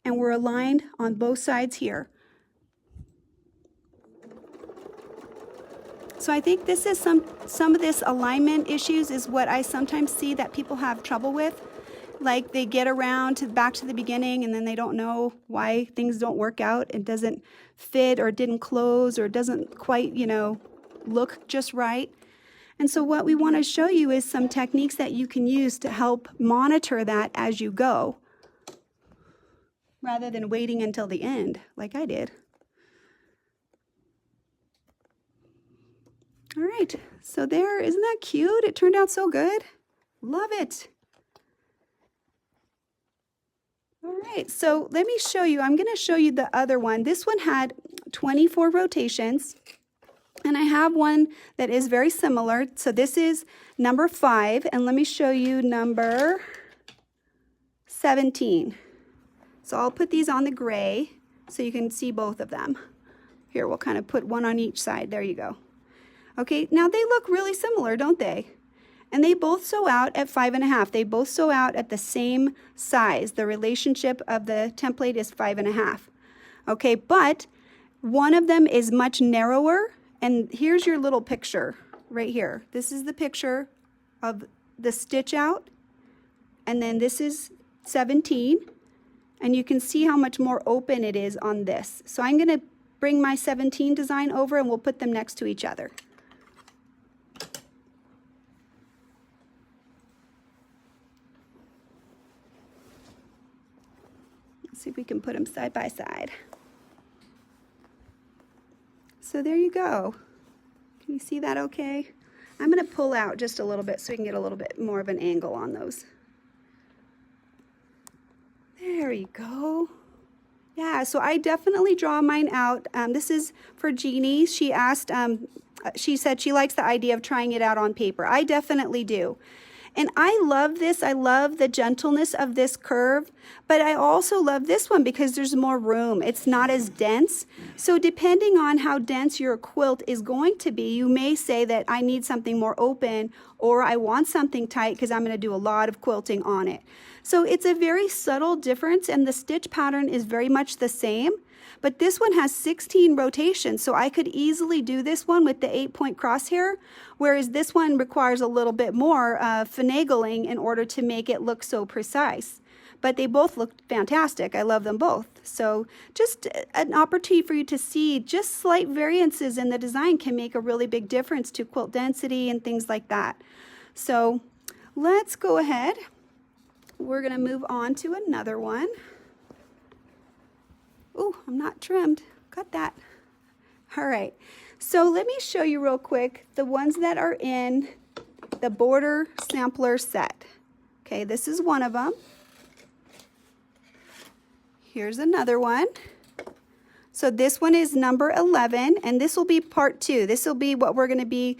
and we're aligned on both sides here. So I think this is some of this alignment issues is what I sometimes see that people have trouble with. Like they get around back to the beginning and then they don't know why things don't work out. It doesn't fit or didn't close or doesn't quite, look just right. And so what we want to show you is some techniques that you can use to help monitor that as you go, rather than waiting until the end like I did. All right, so there, isn't that cute? It turned out so good. Love it. All right, so let me show you. I'm going to show you the other one. This one had 24 rotations, and I have one that is very similar. So this is number 5, and let me show you number 17. So I'll put these on the gray so you can see both of them. Here, we'll kind of put one on each side. There you go. Okay, now they look really similar, don't they? And they both sew out at 5.5. They both sew out at the same size. The relationship of the template is 5.5. Okay, but one of them is much narrower. And here's your little picture right here. This is the picture of the stitch out. And then this is 17. And you can see how much more open it is on this. So I'm going to bring my 17 design over and we'll put them next to each other. See if we can put them side by side. So there you go. Can you see that okay? I'm going to pull out just a little bit so we can get a little bit more of an angle on those. There you go. Yeah, so I definitely draw mine out. This is for Jeannie. She asked, she said she likes the idea of trying it out on paper. I definitely do. And I love this. I love the gentleness of this curve, but I also love this one because there's more room. It's not as dense. So depending on how dense your quilt is going to be, you may say that I need something more open, or I want something tight because I'm going to do a lot of quilting on it. So it's a very subtle difference, and the stitch pattern is very much the same. But this one has 16 rotations, so I could easily do this one with the 8-point crosshair, whereas this one requires a little bit more finagling in order to make it look so precise. But they both look fantastic. I love them both. So just an opportunity for you to see just slight variances in the design can make a really big difference to quilt density and things like that. So let's go ahead. We're going to move on to another one. Oh, I'm not trimmed. Got that. All right. So let me show you real quick the ones that are in the border sampler set. Okay, this is one of them. Here's another one. So this one is number 11, and this will be part 2. This will be what we're going to be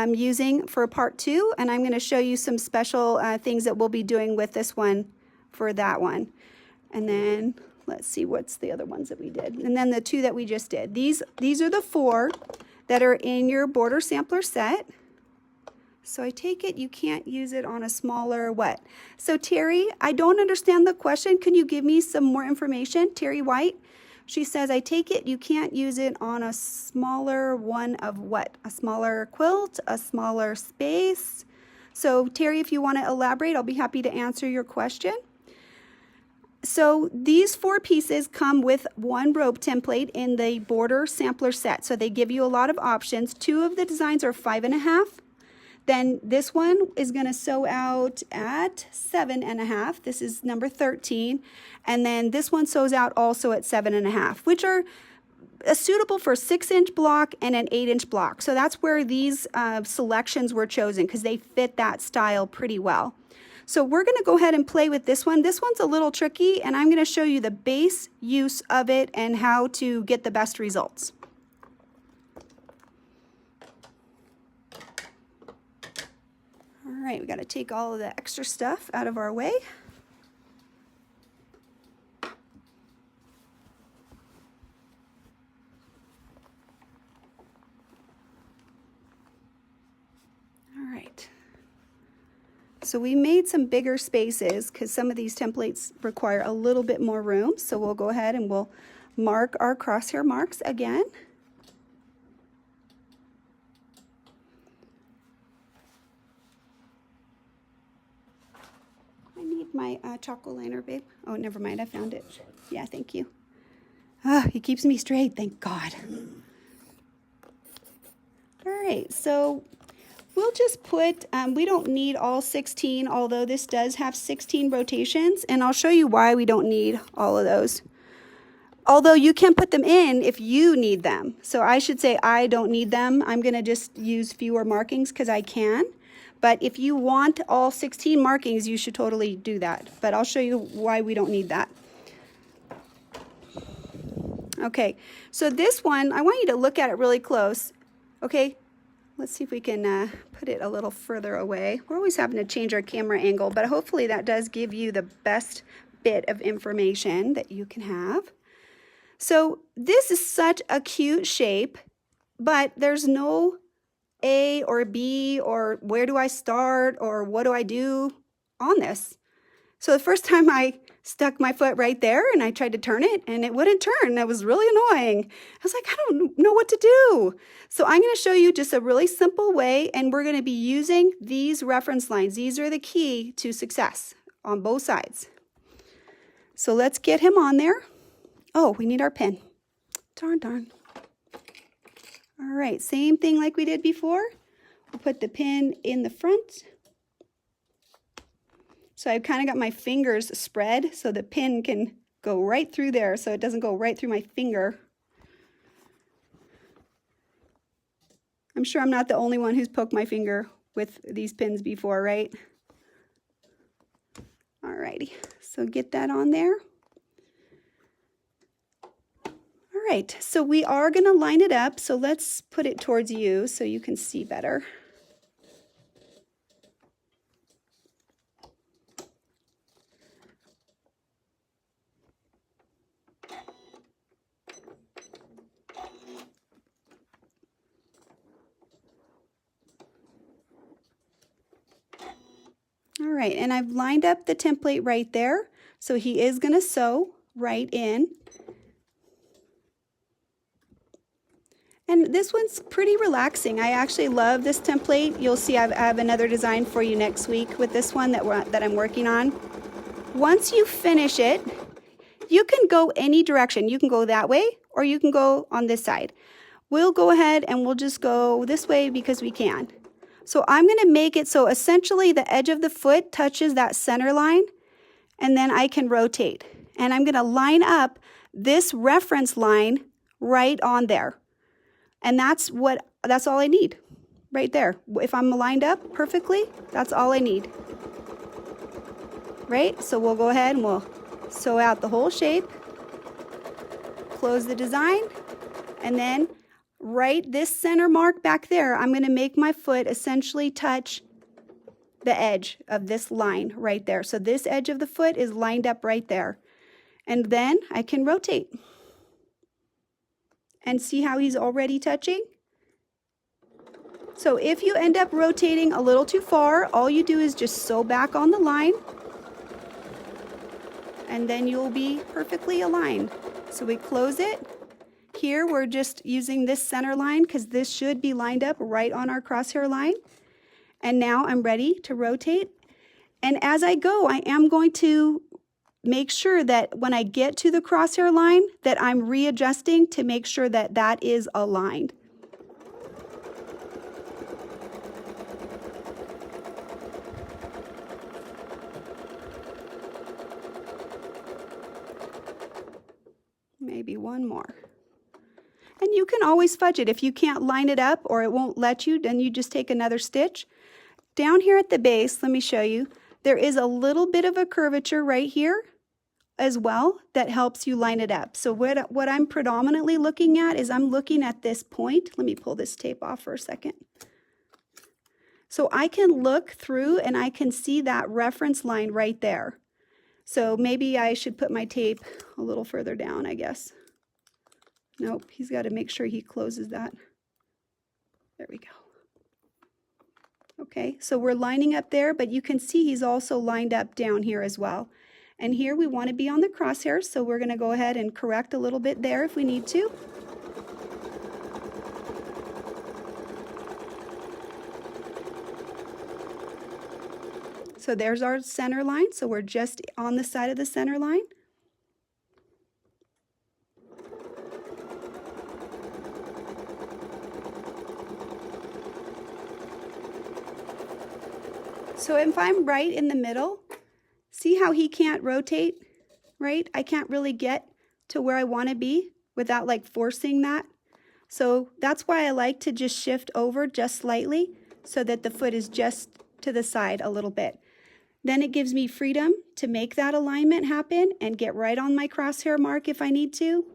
using for part 2, and I'm going to show you some special things that we'll be doing with this one for that one. And then let's see, what's the other ones that we did? And then the 2 that we just did. These are the 4 that are in your border sampler set. So I take it you can't use it on a smaller what? So Terry, I don't understand the question. Can you give me some more information? Terry White, she says, I take it you can't use it on a smaller one of what? A smaller quilt, a smaller space? So Terry, if you want to elaborate, I'll be happy to answer your question. So these 4 pieces come with 1 rope template in the border sampler set. So they give you a lot of options. 2 of the designs are 5.5. Then this one is going to sew out at 7.5. This is number 13. And then this one sews out also at 7.5, which are suitable for a 6-inch block and an 8-inch block. So that's where these selections were chosen because they fit that style pretty well. So we're going to go ahead and play with this one. This one's a little tricky, and I'm going to show you the base use of it and how to get the best results. All right, we got to take all of the extra stuff out of our way. All right. So we made some bigger spaces because some of these templates require a little bit more room. So we'll go ahead and we'll mark our crosshair marks again. I need my chocolate liner, babe. Oh, never mind. I found it. Yeah, thank you. Ah, he keeps me straight. Thank God. All right, so we'll just put, we don't need all 16, although this does have 16 rotations, and I'll show you why we don't need all of those. Although you can put them in if you need them. So I should say I don't need them. I'm going to just use fewer markings because I can. But if you want all 16 markings, you should totally do that. But I'll show you why we don't need that. Okay, so this one, I want you to look at it really close. Okay, let's see if we can put it a little further away. We're always having to change our camera angle, but hopefully that does give you the best bit of information that you can have. So this is such a cute shape, but there's no A or B or where do I start or what do I do on this. So the first time I stuck my foot right there and I tried to turn it and it wouldn't turn. That was really annoying. I was like, I don't know what to do. So I'm going to show you just a really simple way, and we're going to be using these reference lines. These are the key to success on both sides. So let's get him on there. Oh, we need our pin. Darn. All right, same thing like we did before. We'll put the pin in the front. So I've kind of got my fingers spread so the pin can go right through there so it doesn't go right through my finger. I'm sure I'm not the only one who's poked my finger with these pins before, right? All righty, so get that on there. right, so we are going to line it up. So let's put it towards you so you can see better. All right, and I've lined up the template right there. So he is going to sew right in. And this one's pretty relaxing. I actually love this template. You'll see I have another design for you next week with this one that I'm working on. Once you finish it, you can go any direction. You can go that way or you can go on this side. We'll go ahead and we'll just go this way because we can. So I'm going to make it so essentially the edge of the foot touches that center line, and then I can rotate. And I'm going to line up this reference line right on there. And that's all I need right there. If I'm lined up perfectly, that's all I need. Right? So we'll go ahead and we'll sew out the whole shape, close the design, and then right this center mark back there, I'm going to make my foot essentially touch the edge of this line right there. So this edge of the foot is lined up right there. And then I can rotate. And see how he's already touching? So if you end up rotating a little too far, all you do is just sew back on the line, and then you'll be perfectly aligned. So we close it. Here we're just using this center line because this should be lined up right on our crosshair line. And now I'm ready to rotate. And as I go, I am going to make sure that when I get to the crosshair line that I'm readjusting to make sure that that is aligned. Maybe one more. And you can always fudge it. If you can't line it up or it won't let you, then you just take another stitch. Down here at the base, let me show you, there is a little bit of a curvature right here as well that helps you line it up. So what I'm predominantly looking at is I'm looking at this point. Let me pull this tape off for a second. So I can look through and I can see that reference line right there. So maybe I should put my tape a little further down, I guess. Nope, he's got to make sure he closes that. There we go. Okay, so we're lining up there, but you can see he's also lined up down here as well. And here we want to be on the crosshairs, so we're going to go ahead and correct a little bit there if we need to. So there's our center line, so we're just on the side of the center line. So if I'm right in the middle, see how he can't rotate, right? I can't really get to where I want to be without like forcing that. So that's why I like to just shift over just slightly so that the foot is just to the side a little bit. Then it gives me freedom to make that alignment happen and get right on my crosshair mark if I need to.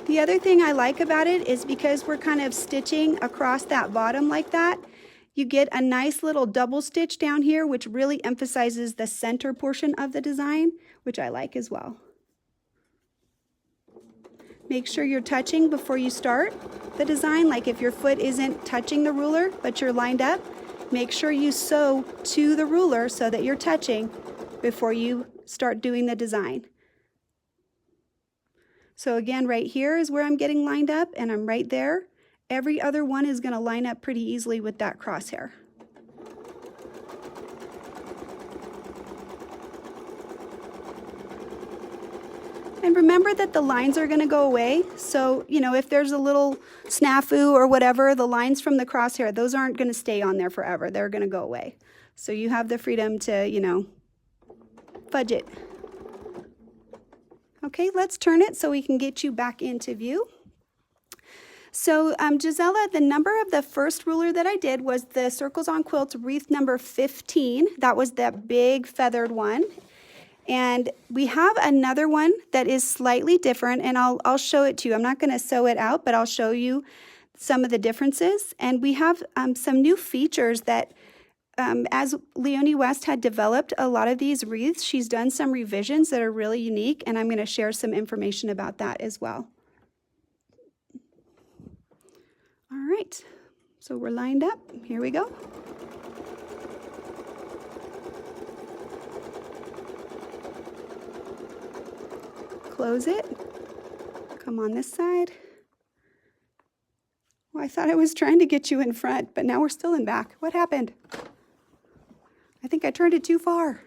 The other thing I like about it is because we're kind of stitching across that bottom like that, you get a nice little double stitch down here, which really emphasizes the center portion of the design, which I like as well. Make sure you're touching before you start the design. Like if your foot isn't touching the ruler, but you're lined up, make sure you sew to the ruler so that you're touching before you start doing the design. So again, right here is where I'm getting lined up, and I'm right there. Every other one is going to line up pretty easily with that crosshair. And remember that the lines are going to go away. So, you know, if there's a little snafu or whatever, the lines from the crosshair, those aren't going to stay on there forever. They're going to go away. So you have the freedom to, you know, fudge it. Okay, let's turn it so we can get you back into view. So Gisela, the number of the first ruler that I did was the Circles on Quilts Wreath number 15. That was that big feathered one. And we have another one that is slightly different, and I'll show it to you. I'm not going to sew it out, but I'll show you some of the differences. And we have some new features that as Leonie West had developed a lot of these wreaths, she's done some revisions that are really unique, and I'm going to share some information about that as well. All right, so we're lined up. Here we go. Close it. Come on this side. Well, I thought I was trying to get you in front, but now we're still in back. What happened? I think I turned it too far.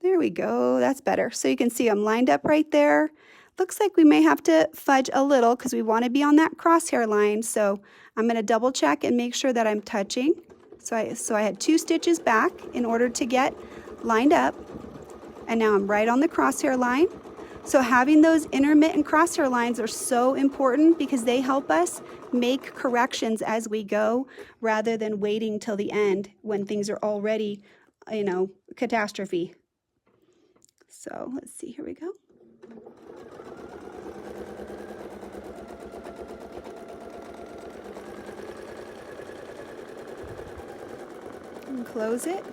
There we go. That's better. So you can see I'm lined up right there. Looks like we may have to fudge a little because we want to be on that crosshair line. So I'm going to double check and make sure that I'm touching. So I had 2 stitches back in order to get lined up. And now I'm right on the crosshair line. So having those intermittent crosshair lines are so important because they help us make corrections as we go rather than waiting till the end when things are already, you know, catastrophe. So let's see, here we go. And close it.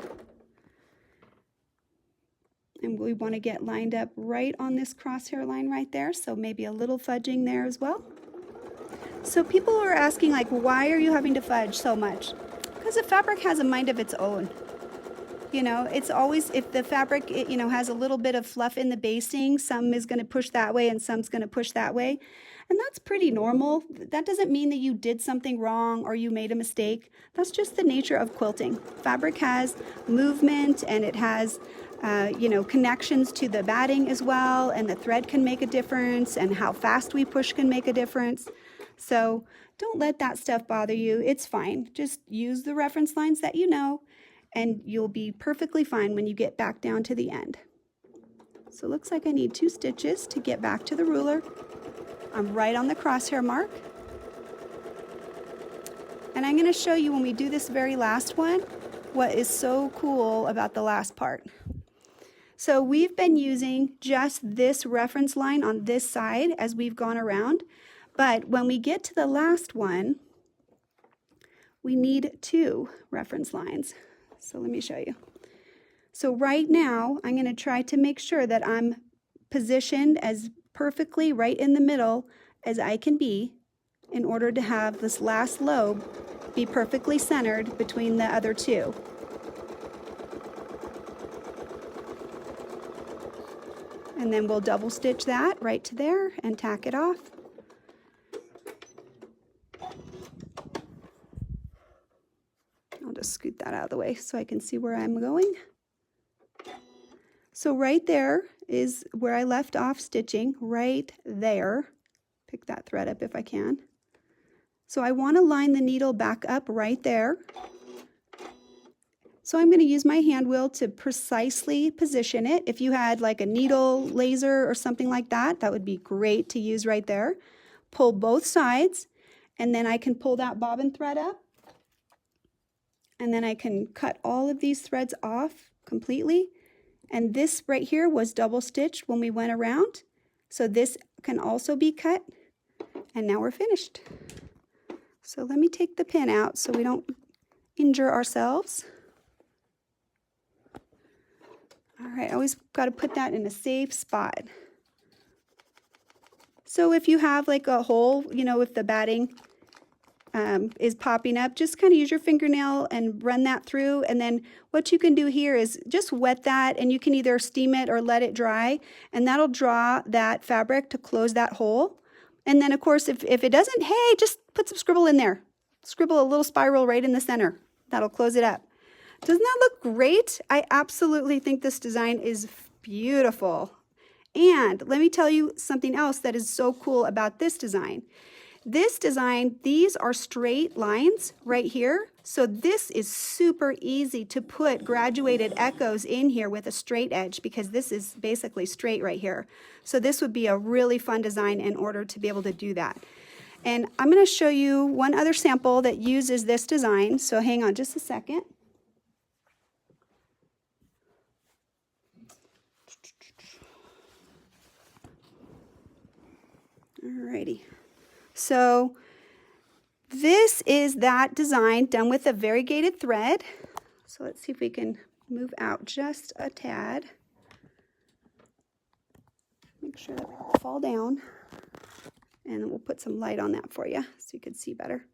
And we want to get lined up right on this crosshair line right there, so maybe a little fudging there as well. So people are asking, like, why are you having to fudge so much? Because the fabric has a mind of its own. You know, it's always, if the fabric, you know, has a little bit of fluff in the basting, some is going to push that way and some's going to push that way. And that's pretty normal. That doesn't mean that you did something wrong or you made a mistake. That's just the nature of quilting. Fabric has movement and it has you know, connections to the batting as well, and the thread can make a difference, and how fast we push can make a difference. So don't let that stuff bother you. It's fine. Just use the reference lines that you know, and you'll be perfectly fine when you get back down to the end. So it looks like I need 2 stitches to get back to the ruler. I'm right on the crosshair mark. And I'm going to show you when we do this very last one, what is so cool about the last part. So we've been using just this reference line on this side as we've gone around, but when we get to the last one, we need 2 reference lines. So let me show you. So right now, I'm going to try to make sure that I'm positioned as perfectly right in the middle as I can be in order to have this last lobe be perfectly centered between the other 2. And then we'll double stitch that right to there and tack it off. I'll just scoot that out of the way so I can see where I'm going. So right there is where I left off stitching, right there. Pick that thread up if I can. So I want to line the needle back up right there. So I'm going to use my hand wheel to precisely position it. If you had like a needle laser or something like that, that would be great to use right there. Pull both sides, and then I can pull that bobbin thread up. And then I can cut all of these threads off completely. And this right here was double stitched when we went around. So this can also be cut. And now we're finished. So let me take the pin out so we don't injure ourselves. All right, always got to put that in a safe spot. So if you have like a hole, you know, if the batting is popping up, just kind of use your fingernail and run that through. And then what you can do here is just wet that, and you can either steam it or let it dry, and that'll draw that fabric to close that hole. And then of course, if it doesn't, hey, just put some scribble in there. Scribble a little spiral right in the center. That'll close it up. Doesn't that look great? I absolutely think this design is beautiful. And let me tell you something else that is so cool about this design. This design, these are straight lines right here. So this is super easy to put graduated echoes in here with a straight edge, because this is basically straight right here. So this would be a really fun design in order to be able to do that. And I'm going to show you one other sample that uses this design. So hang on just a second. Alrighty. So this is that design done with a variegated thread. So let's see if we can move out just a tad. Make sure that we don't fall down. And then we'll put some light on that for you so you can see better.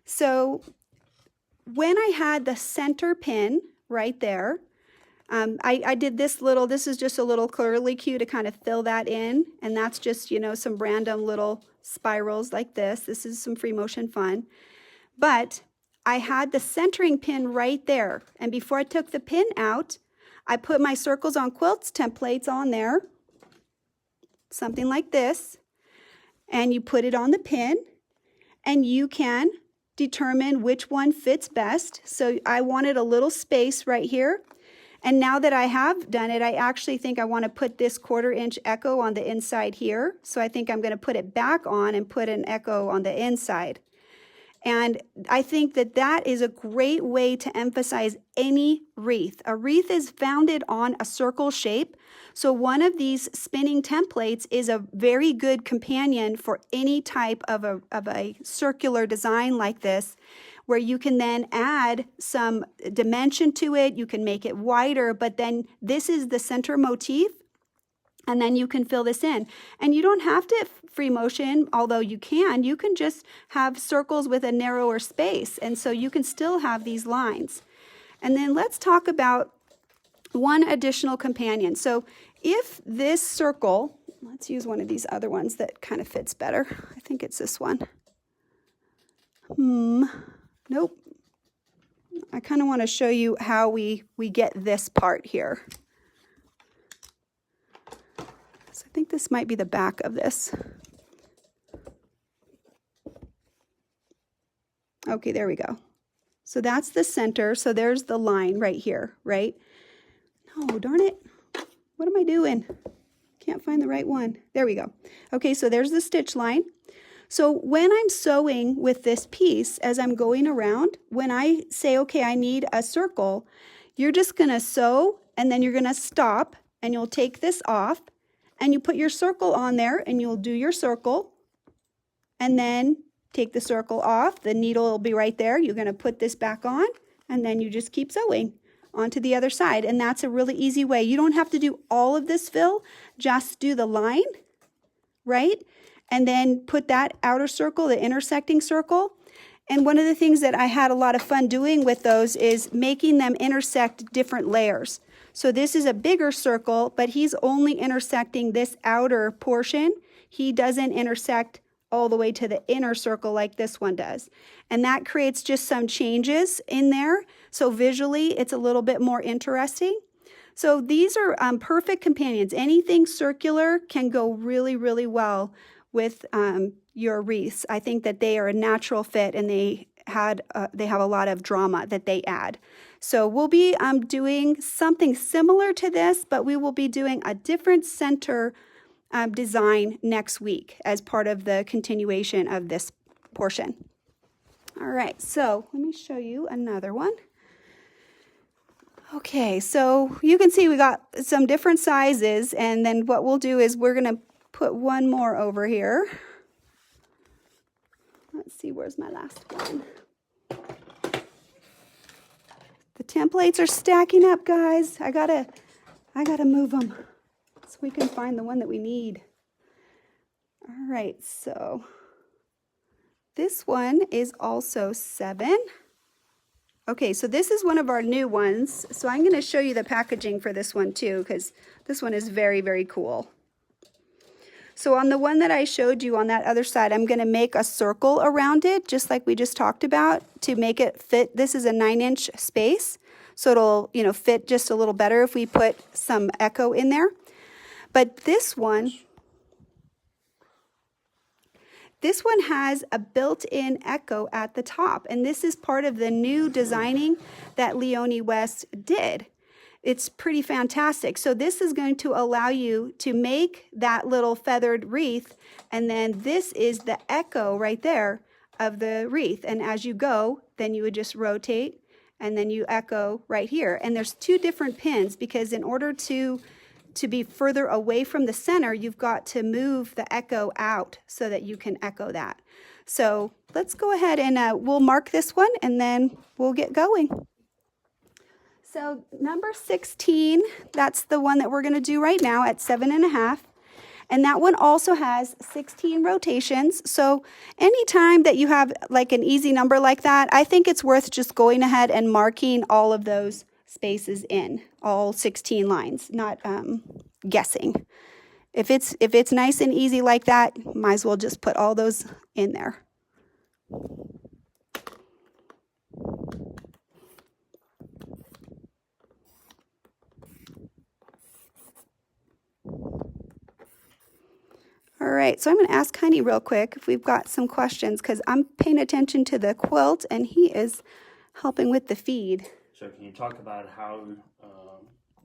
So when I had the center pin right there, I did this is just a little curlicue to kind of fill that in. And that's just, you know, some random little spirals like this. This is some free motion fun. But I had the centering pin right there. And before I took the pin out, I put my Circles on Quilts templates on there. Something like this. And you put it on the pin. And you can determine which one fits best. So I wanted a little space right here. And now that I have done it, I actually think I want to put this 1/4 inch echo on the inside here. So I think I'm going to put it back on and put an echo on the inside. And I think that that is a great way to emphasize any wreath. A wreath is founded on a circle shape. So one of these spinning templates is a very good companion for any type of a circular design like this, where you can then add some dimension to it. You can make it wider, but then this is the center motif. And then you can fill this in. And you don't have to free motion, although you can just have circles with a narrower space. And so you can still have these lines. And then let's talk about one additional companion. So if this circle, let's use one of these other ones that kind of fits better. I think it's this one. Nope. I kind of want to show you how we get this part here. So I think this might be the back of this. Okay, there we go. So that's the center. So there's the line right here, right? No, darn it. What am I doing? Can't find the right one. There we go. Okay, so there's the stitch line. So when I'm sewing with this piece, as I'm going around, when I say, okay, I need a circle, you're just going to sew and then you're going to stop and you'll take this off and you put your circle on there and you'll do your circle and then take the circle off. The needle will be right there. You're going to put this back on and then you just keep sewing onto the other side. And that's a really easy way. You don't have to do all of this fill, just do the line, right? And then put that outer circle, the intersecting circle. And one of the things that I had a lot of fun doing with those is making them intersect different layers. So this is a bigger circle, but he's only intersecting this outer portion. He doesn't intersect all the way to the inner circle like this one does. And that creates just some changes in there. So visually, it's a little bit more interesting. So these are perfect companions. Anything circular can go really, really well with your wreaths. I think that they are a natural fit and they have a lot of drama that they add. So we'll be doing something similar to this, but we will be doing a different center design next week as part of the continuation of this portion. All right, so let me show you another one. Okay, so you can see we got some different sizes, and then what we'll do is we're going to put one more over here. Let's see, where's my last one? The templates are stacking up, guys. I gotta move them so we can find the one that we need. All right, so this one is also 7. Okay, so this is one of our new ones. So I'm going to show you the packaging for this one too, because this one is very, very cool. So on the one that I showed you on that other side, I'm going to make a circle around it, just like we just talked about, to make it fit. This is a 9-inch space, so it'll, fit just a little better if we put some echo in there. But this one has a built-in echo at the top, and this is part of the new designing that Leonie West did. It's pretty fantastic. So this is going to allow you to make that little feathered wreath, and then this is the echo right there of the wreath. And as you go, then you would just rotate, and then you echo right here. And there's 2 different pins, because in order to to be further away from the center, you've got to move the echo out so that you can echo that. So let's go ahead and we'll mark this one and then we'll get going. So number 16, that's the one that we're going to do right now at 7.5. And that one also has 16 rotations. So anytime that you have like an easy number like that, I think it's worth just going ahead and marking all of those spaces in, all 16 lines, not guessing. If it's nice and easy like that, might as well just put all those in there. All right, so I'm going to ask Honey real quick if we've got some questions, because I'm paying attention to the quilt and he is helping with the feed. So can you talk about how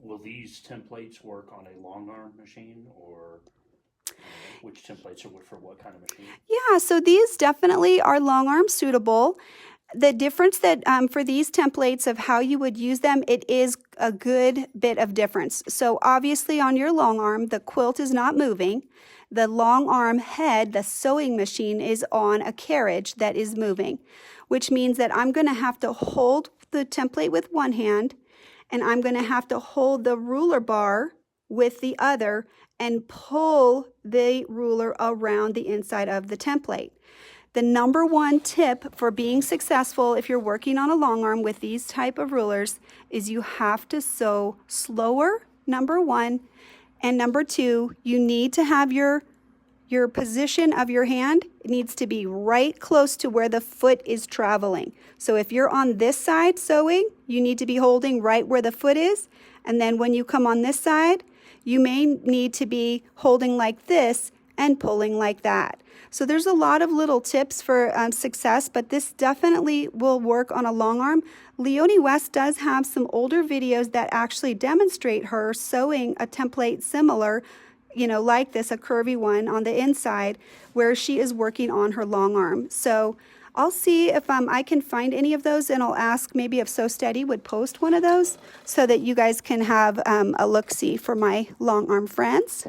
will these templates work on a long arm machine, or which templates are for what kind of machine? Yeah, so these definitely are long arm suitable. The difference that for these templates of how you would use them, it is a good bit of difference. So obviously on your long arm, the quilt is not moving. The long arm head, the sewing machine, is on a carriage that is moving, which means that I'm going to have to hold the template with one hand, and I'm going to have to hold the ruler bar with the other and pull the ruler around the inside of the template. The number one tip for being successful if you're working on a long arm with these type of rulers is you have to sew slower, number one, and number two, you need to have your position of your hand, it needs to be right close to where the foot is traveling. So if you're on this side sewing, you need to be holding right where the foot is. And then when you come on this side, you may need to be holding like this and pulling like that. So there's a lot of little tips for success, but this definitely will work on a long arm. Leonie West does have some older videos that actually demonstrate her sewing a template similar, you know, like this, a curvy one on the inside, where she is working on her long arm. So I'll see if I can find any of those, and I'll ask maybe if So Steady would post one of those so that you guys can have a look-see for my long arm friends.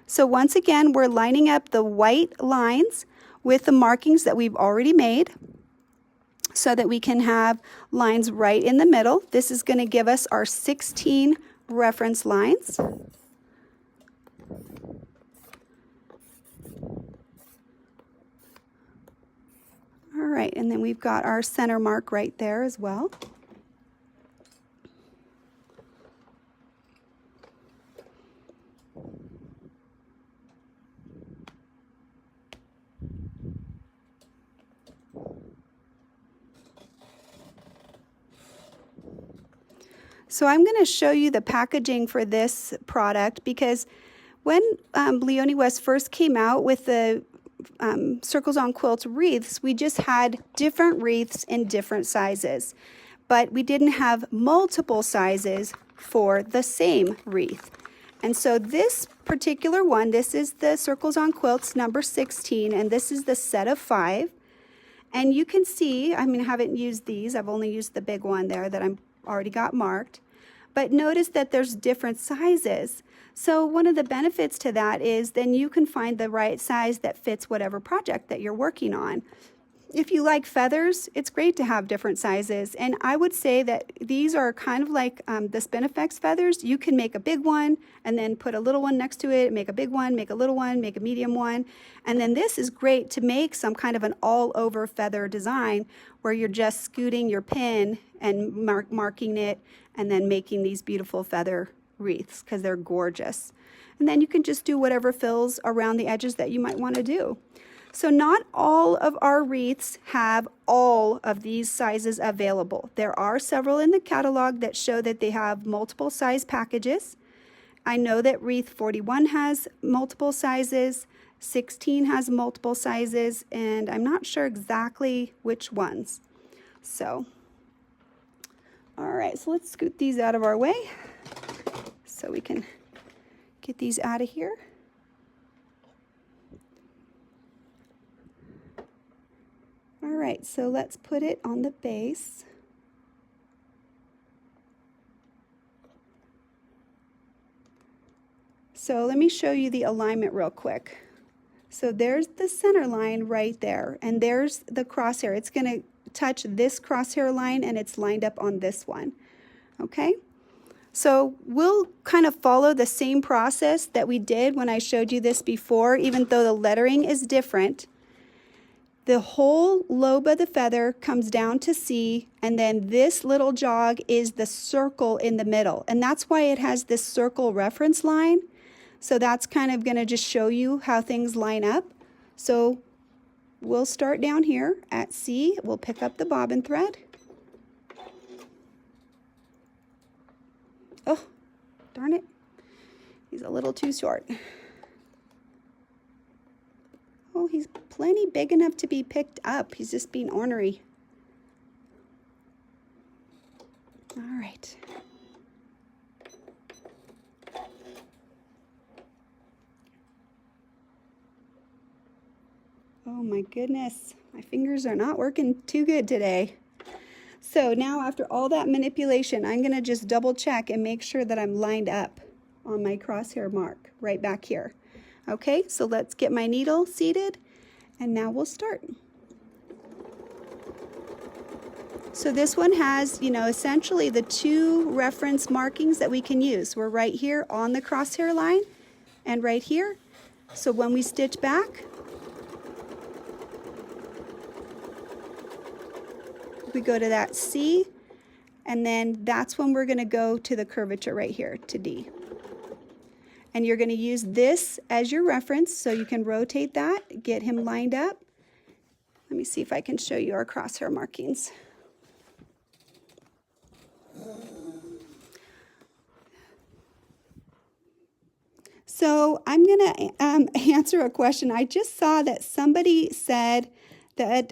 So once again, we're lining up the white lines with the markings that we've already made so that we can have lines right in the middle. This is going to give us our 16 reference lines. All right, and then we've got our center mark right there as well. So I'm going to show you the packaging for this product, because when Leonie West first came out with the Circles on Quilts wreaths, we just had different wreaths in different sizes, but we didn't have multiple sizes for the same wreath. And so this particular one, this is the Circles on Quilts number 16, and this is the set of 5. And you can see, I haven't used these, I've only used the big one there that I'm already got marked. But notice that there's different sizes. So one of the benefits to that is then you can find the right size that fits whatever project that you're working on. If you like feathers, it's great to have different sizes. And I would say that these are kind of like the Spinifex feathers. You can make a big one and then put a little one next to it, make a big one, make a little one, make a medium one. And then this is great to make some kind of an all-over feather design where you're just scooting your pin and marking it and then making these beautiful feather wreaths because they're gorgeous. And then you can just do whatever fills around the edges that you might want to do. So not all of our wreaths have all of these sizes available. There are several in the catalog that show that they have multiple size packages. I know that Wreath 41 has multiple sizes, 16 has multiple sizes, and I'm not sure exactly which ones. So, all right, so let's scoot these out of our way so we can get these out of here. All right, so let's put it on the base. So let me show you the alignment real quick. So there's the center line right there, and there's the crosshair. It's going to touch this crosshair line, and it's lined up on this one. Okay? So we'll kind of follow the same process that we did when I showed you this before, even though the lettering is different. The whole lobe of the feather comes down to C, and then this little jog is the circle in the middle. And that's why it has this circle reference line. So that's kind of going to just show you how things line up. So we'll start down here at C. We'll pick up the bobbin thread. Oh, darn it. He's a little too short. Oh, he's plenty big enough to be picked up. He's just being ornery. All right. Oh my goodness, my fingers are not working too good today. So now after all that manipulation, I'm gonna just double check and make sure that I'm lined up on my crosshair mark right back here. Okay, so let's get my needle seated and now we'll start. So this one has, you know, essentially the two reference markings that we can use. We're right here on the crosshair line and right here. So when we stitch back, we go to that C, and then that's when we're going to go to the curvature right here to D. And you're going to use this as your reference, so you can rotate that, get him lined up. Let me see if I can show you our crosshair markings. So I'm going to answer a question. I just saw that somebody said that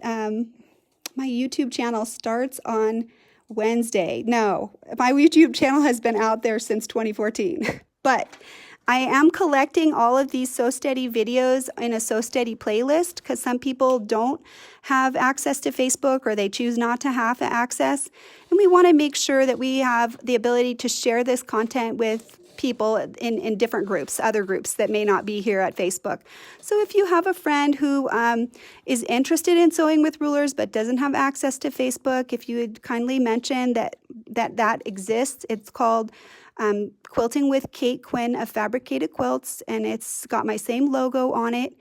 my YouTube channel starts on Wednesday. No, my YouTube channel has been out there since 2014. But I am collecting all of these Sew Steady videos in a Sew Steady playlist because some people don't have access to Facebook or they choose not to have access. And we want to make sure that we have the ability to share this content with people in different groups, other groups that may not be here at Facebook. So if you have a friend who is interested in sewing with rulers but doesn't have access to Facebook, if you would kindly mention that exists. It's called Quilting with Kate Quinn of Fabricated Quilts, and it's got my same logo on it.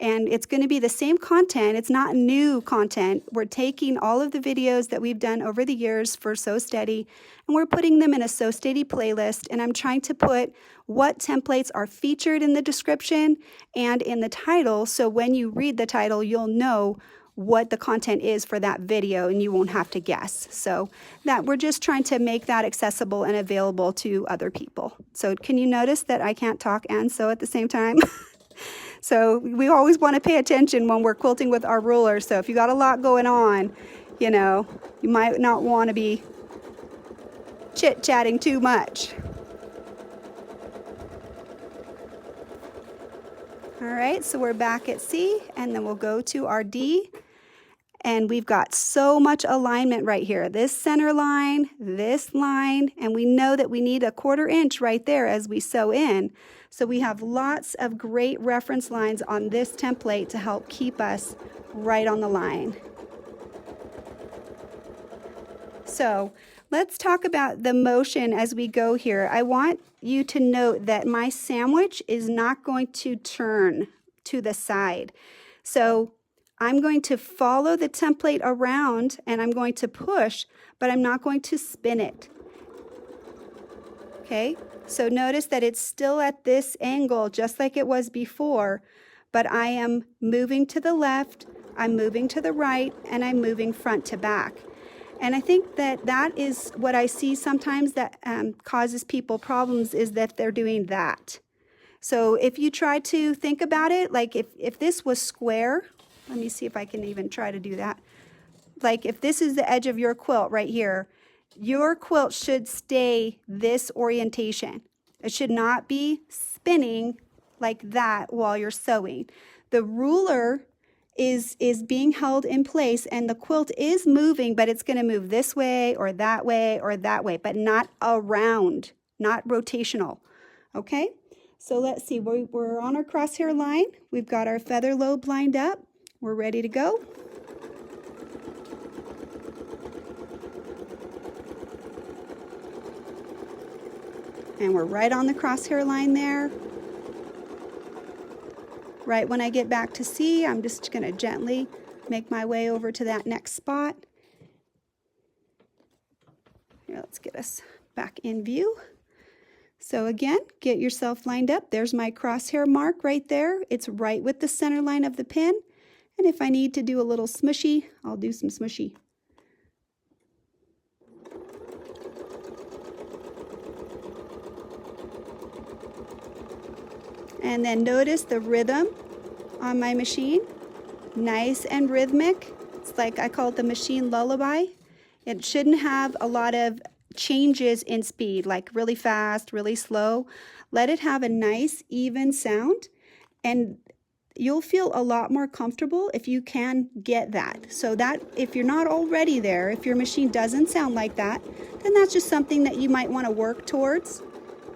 And it's going to be the same content. It's not new content. We're taking all of the videos that we've done over the years for Sew Steady, and we're putting them in a Sew Steady playlist. And I'm trying to put what templates are featured in the description and in the title, so when you read the title, you'll know what the content is for that video, and you won't have to guess. So that we're just trying to make that accessible and available to other people. So can you notice that I can't talk and sew at the same time? So we always want to pay attention when we're quilting with our rulers. So if you got a lot going on, you know, you might not want to be chit-chatting too much. All right, so we're back at C, and then we'll go to our D. And we've got so much alignment right here. This center line, this line, and we know that we need a 1/4 inch right there as we sew in. So we have lots of great reference lines on this template to help keep us right on the line. So let's talk about the motion as we go here. I want you to note that my sandwich is not going to turn to the side. So I'm going to follow the template around and I'm going to push, but I'm not going to spin it. Okay, so notice that it's still at this angle just like it was before, but I am moving to the left, I'm moving to the right, and I'm moving front to back. And I think that that is what I see sometimes that causes people problems, is that they're doing that. So if you try to think about it, like if this was square, let me see if I can even try to do that. Like if this is the edge of your quilt right here, your quilt should stay this orientation. It should not be spinning like that while you're sewing. The ruler is being held in place and the quilt is moving, but it's going to move this way or that way or that way, but not around, not rotational. Okay? So let's see, we're on our crosshair line. We've got our feather lobe lined up. We're ready to go. And we're right on the crosshair line there. Right when I get back to C, I'm just going to gently make my way over to that next spot. Here, let's get us back in view. So again, get yourself lined up. There's my crosshair mark right there. It's right with the center line of the pin. And if I need to do a little smushy, I'll do some smushy. And then notice the rhythm on my machine. Nice and rhythmic. It's like I call it the machine lullaby. It shouldn't have a lot of changes in speed, like really fast, really slow. Let it have a nice, even sound, and you'll feel a lot more comfortable if you can get that. So that if you're not already there, if your machine doesn't sound like that, then that's just something that you might want to work towards.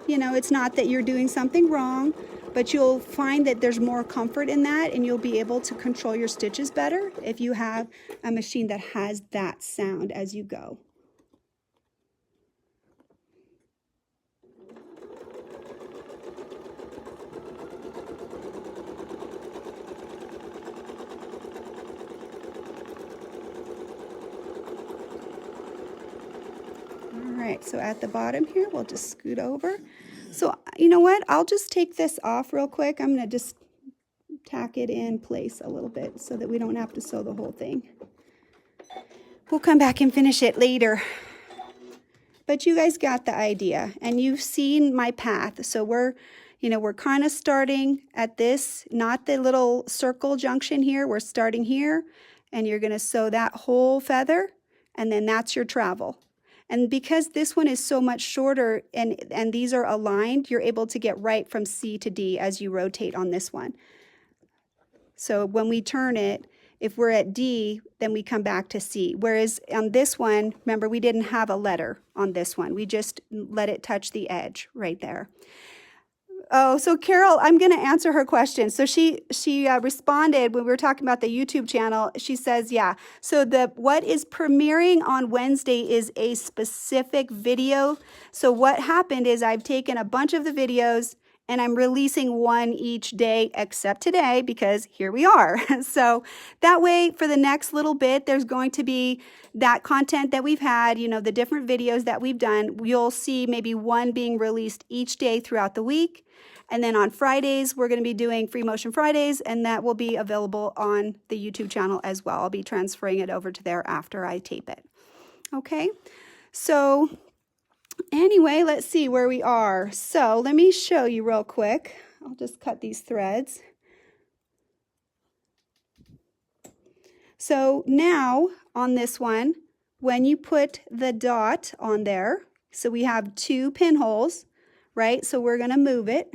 You know, it's not that you're doing something wrong, but you'll find that there's more comfort in that, and you'll be able to control your stitches better if you have a machine that has that sound as you go. All right, so at the bottom here, we'll just scoot over. So you know what? I'll just take this off real quick. I'm going to just tack it in place a little bit so that we don't have to sew the whole thing. We'll come back and finish it later. But you guys got the idea, and you've seen my path. So we're kind of starting at this, not the little circle junction here. We're starting here, and you're going to sew that whole feather, and then that's your travel. And because this one is so much shorter and these are aligned, you're able to get right from C to D as you rotate on this one. So when we turn it, if we're at D, then we come back to C. Whereas on this one, remember, we didn't have a letter on this one. We just let it touch the edge right there. Oh, so Carol, I'm going to answer her question. So she responded when we were talking about the YouTube channel. She says, yeah, so what is premiering on Wednesday is a specific video. So what happened is I've taken a bunch of the videos and I'm releasing one each day except today because here we are. So that way for the next little bit, there's going to be that content that we've had, the different videos that we've done. You'll see maybe one being released each day throughout the week. And then on Fridays, we're going to be doing Free Motion Fridays, and that will be available on the YouTube channel as well. I'll be transferring it over to there after I tape it. Okay, so anyway, let's see where we are. So let me show you real quick. I'll just cut these threads. So now on this one, when you put the dot on there, so we have 2 pinholes, right? So we're going to move it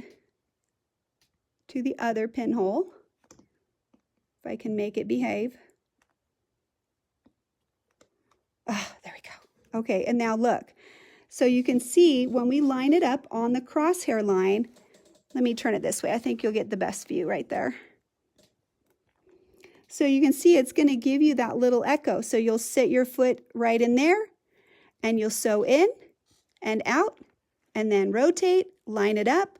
to the other pinhole, if I can make it behave. Ah, there we go. Okay, and now look. So you can see when we line it up on the crosshair line, let me turn it this way. I think you'll get the best view right there. So you can see it's going to give you that little echo. So you'll sit your foot right in there, and you'll sew in and out, and then rotate, line it up,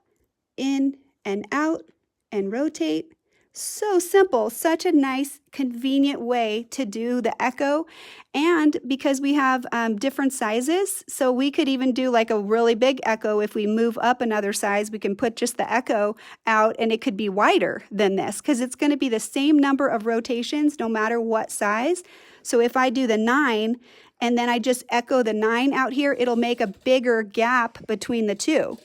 in and out, and rotate. So simple, such a nice, convenient way to do the echo. And because we have different sizes, so we could even do like a really big echo. If we move up another size, we can put just the echo out, and it could be wider than this because it's going to be the same number of rotations no matter what size. So if I do the 9 and then I just echo the 9 out here, it'll make a bigger gap between the two.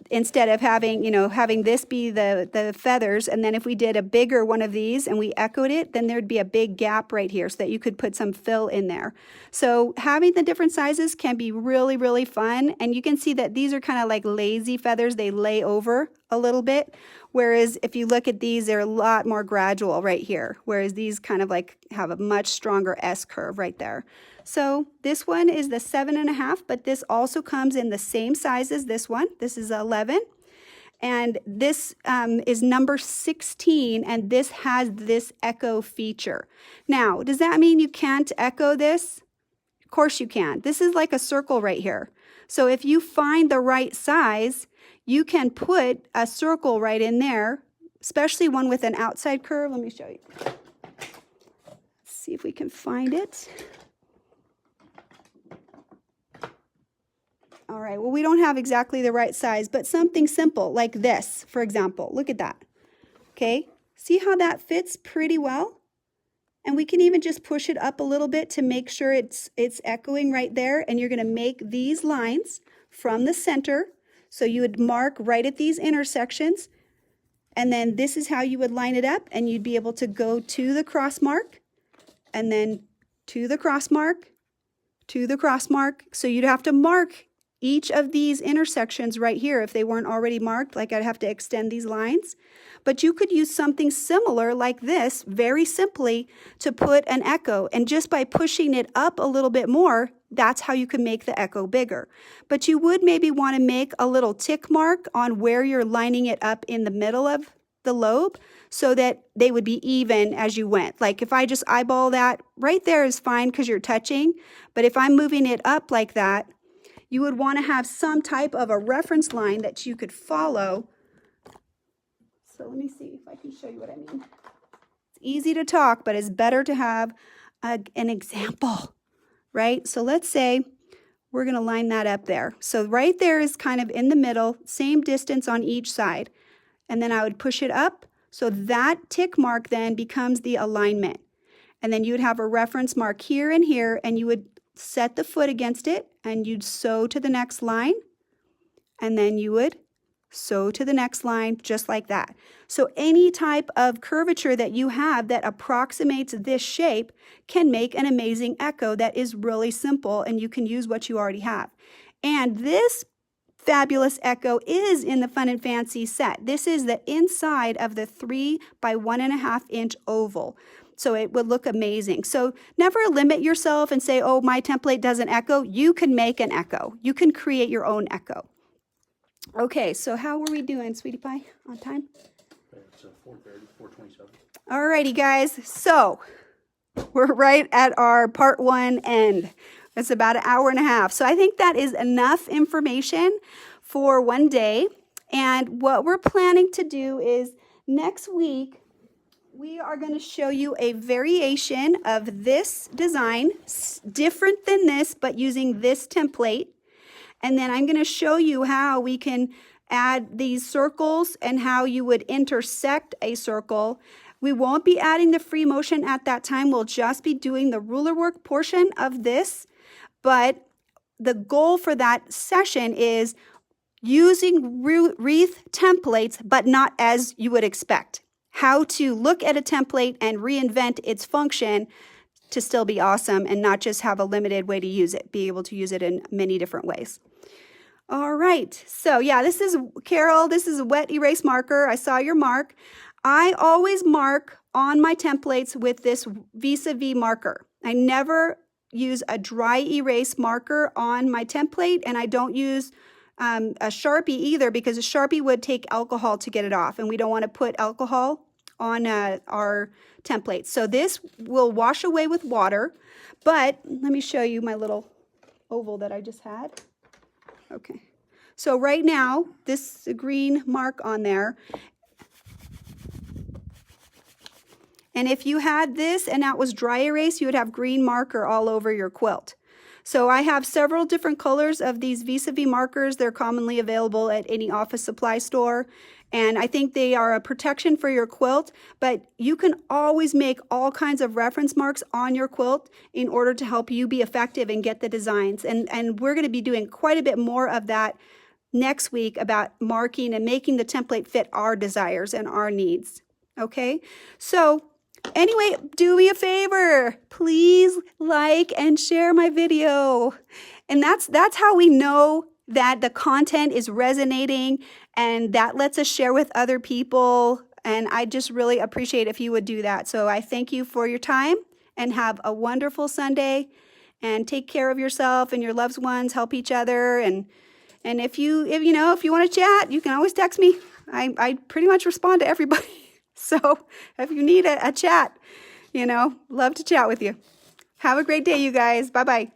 Instead of having this be the feathers, and then if we did a bigger one of these and we echoed it, then there'd be a big gap right here so that you could put some fill in there. So having the different sizes can be really, really fun. And you can see that these are kind of like lazy feathers. They lay over a little bit. Whereas if you look at these, they're a lot more gradual right here. Whereas these kind of like have a much stronger S curve right there. So this one is the 7.5, but this also comes in the same size as this one. This is 11. And this is number 16, and this has this echo feature. Now, does that mean you can't echo this? Of course you can. This is like a circle right here. So if you find the right size, you can put a circle right in there, especially one with an outside curve. Let me show you. Let's see if we can find it. All right, well, we don't have exactly the right size, but something simple like this, for example. Look at that. Okay, see how that fits pretty well? And we can even just push it up a little bit to make sure it's echoing right there. And you're going to make these lines from the center. So you would mark right at these intersections. And then this is how you would line it up. And you'd be able to go to the cross mark and then to the cross mark, to the cross mark. So you'd have to mark each of these intersections right here if they weren't already marked, like I'd have to extend these lines. But you could use something similar like this very simply to put an echo, and just by pushing it up a little bit more, that's how you can make the echo bigger. But you would maybe want to make a little tick mark on where you're lining it up in the middle of the lobe so that they would be even as you went. Like if I just eyeball that, right there is fine because you're touching, but if I'm moving it up like that, you would want to have some type of a reference line that you could follow. So let me see if I can show you what I mean. It's easy to talk, but it's better to have an example, right? So let's say we're going to line that up there. So right there is kind of in the middle, same distance on each side. And then I would push it up. So that tick mark then becomes the alignment. And then you would have a reference mark here and here, and you would set the foot against it, and you'd sew to the next line, and then you would sew to the next line just like that. So any type of curvature that you have that approximates this shape can make an amazing echo that is really simple, and you can use what you already have. And this fabulous echo is in the Fun and Fancy set. This is the inside of the 3 by 1.5 inch oval. So it would look amazing. So never limit yourself and say, oh, my template doesn't echo. You can make an echo. You can create your own echo. Okay, so how are we doing, Sweetie Pie, on time? It's 4:30, 4:27. All righty, guys. So we're right at our part 1 end. It's about an hour and a half. So I think that is enough information for one day. And what we're planning to do is next week, we are going to show you a variation of this design, different than this, but using this template. And then I'm going to show you how we can add these circles and how you would intersect a circle. We won't be adding the free motion at that time. We'll just be doing the ruler work portion of this. But the goal for that session is using wreath templates, but not as you would expect. How to look at a template and reinvent its function to still be awesome and not just have a limited way to use it, be able to use it in many different ways. All right, so yeah, this is Carol. This is a wet erase marker. I saw your mark. I always mark on my templates with this vis-a-vis marker. I never use a dry erase marker on my template, and I don't use a Sharpie either, because a Sharpie would take alcohol to get it off, and we don't want to put alcohol on our templates. So this will wash away with water, but let me show you my little oval that I just had. Okay, so right now, this is a green mark on there. And if you had this and that was dry erase, you would have green marker all over your quilt. So I have several different colors of these vis-a-vis markers. They're commonly available at any office supply store. And I think they are a protection for your quilt, but you can always make all kinds of reference marks on your quilt in order to help you be effective and get the designs. And we're going to be doing quite a bit more of that next week about marking and making the template fit our desires and our needs. Okay, so anyway, do me a favor, please like and share my video. And that's how we know that the content is resonating, and that lets us share with other people. And I just really appreciate if you would do that. So I thank you for your time, and have a wonderful Sunday, and take care of yourself and your loved ones, help each other, and And if you want to chat, you can always text me. I pretty much respond to everybody. So if you need a chat, love to chat with you. Have a great day, you guys. Bye-bye.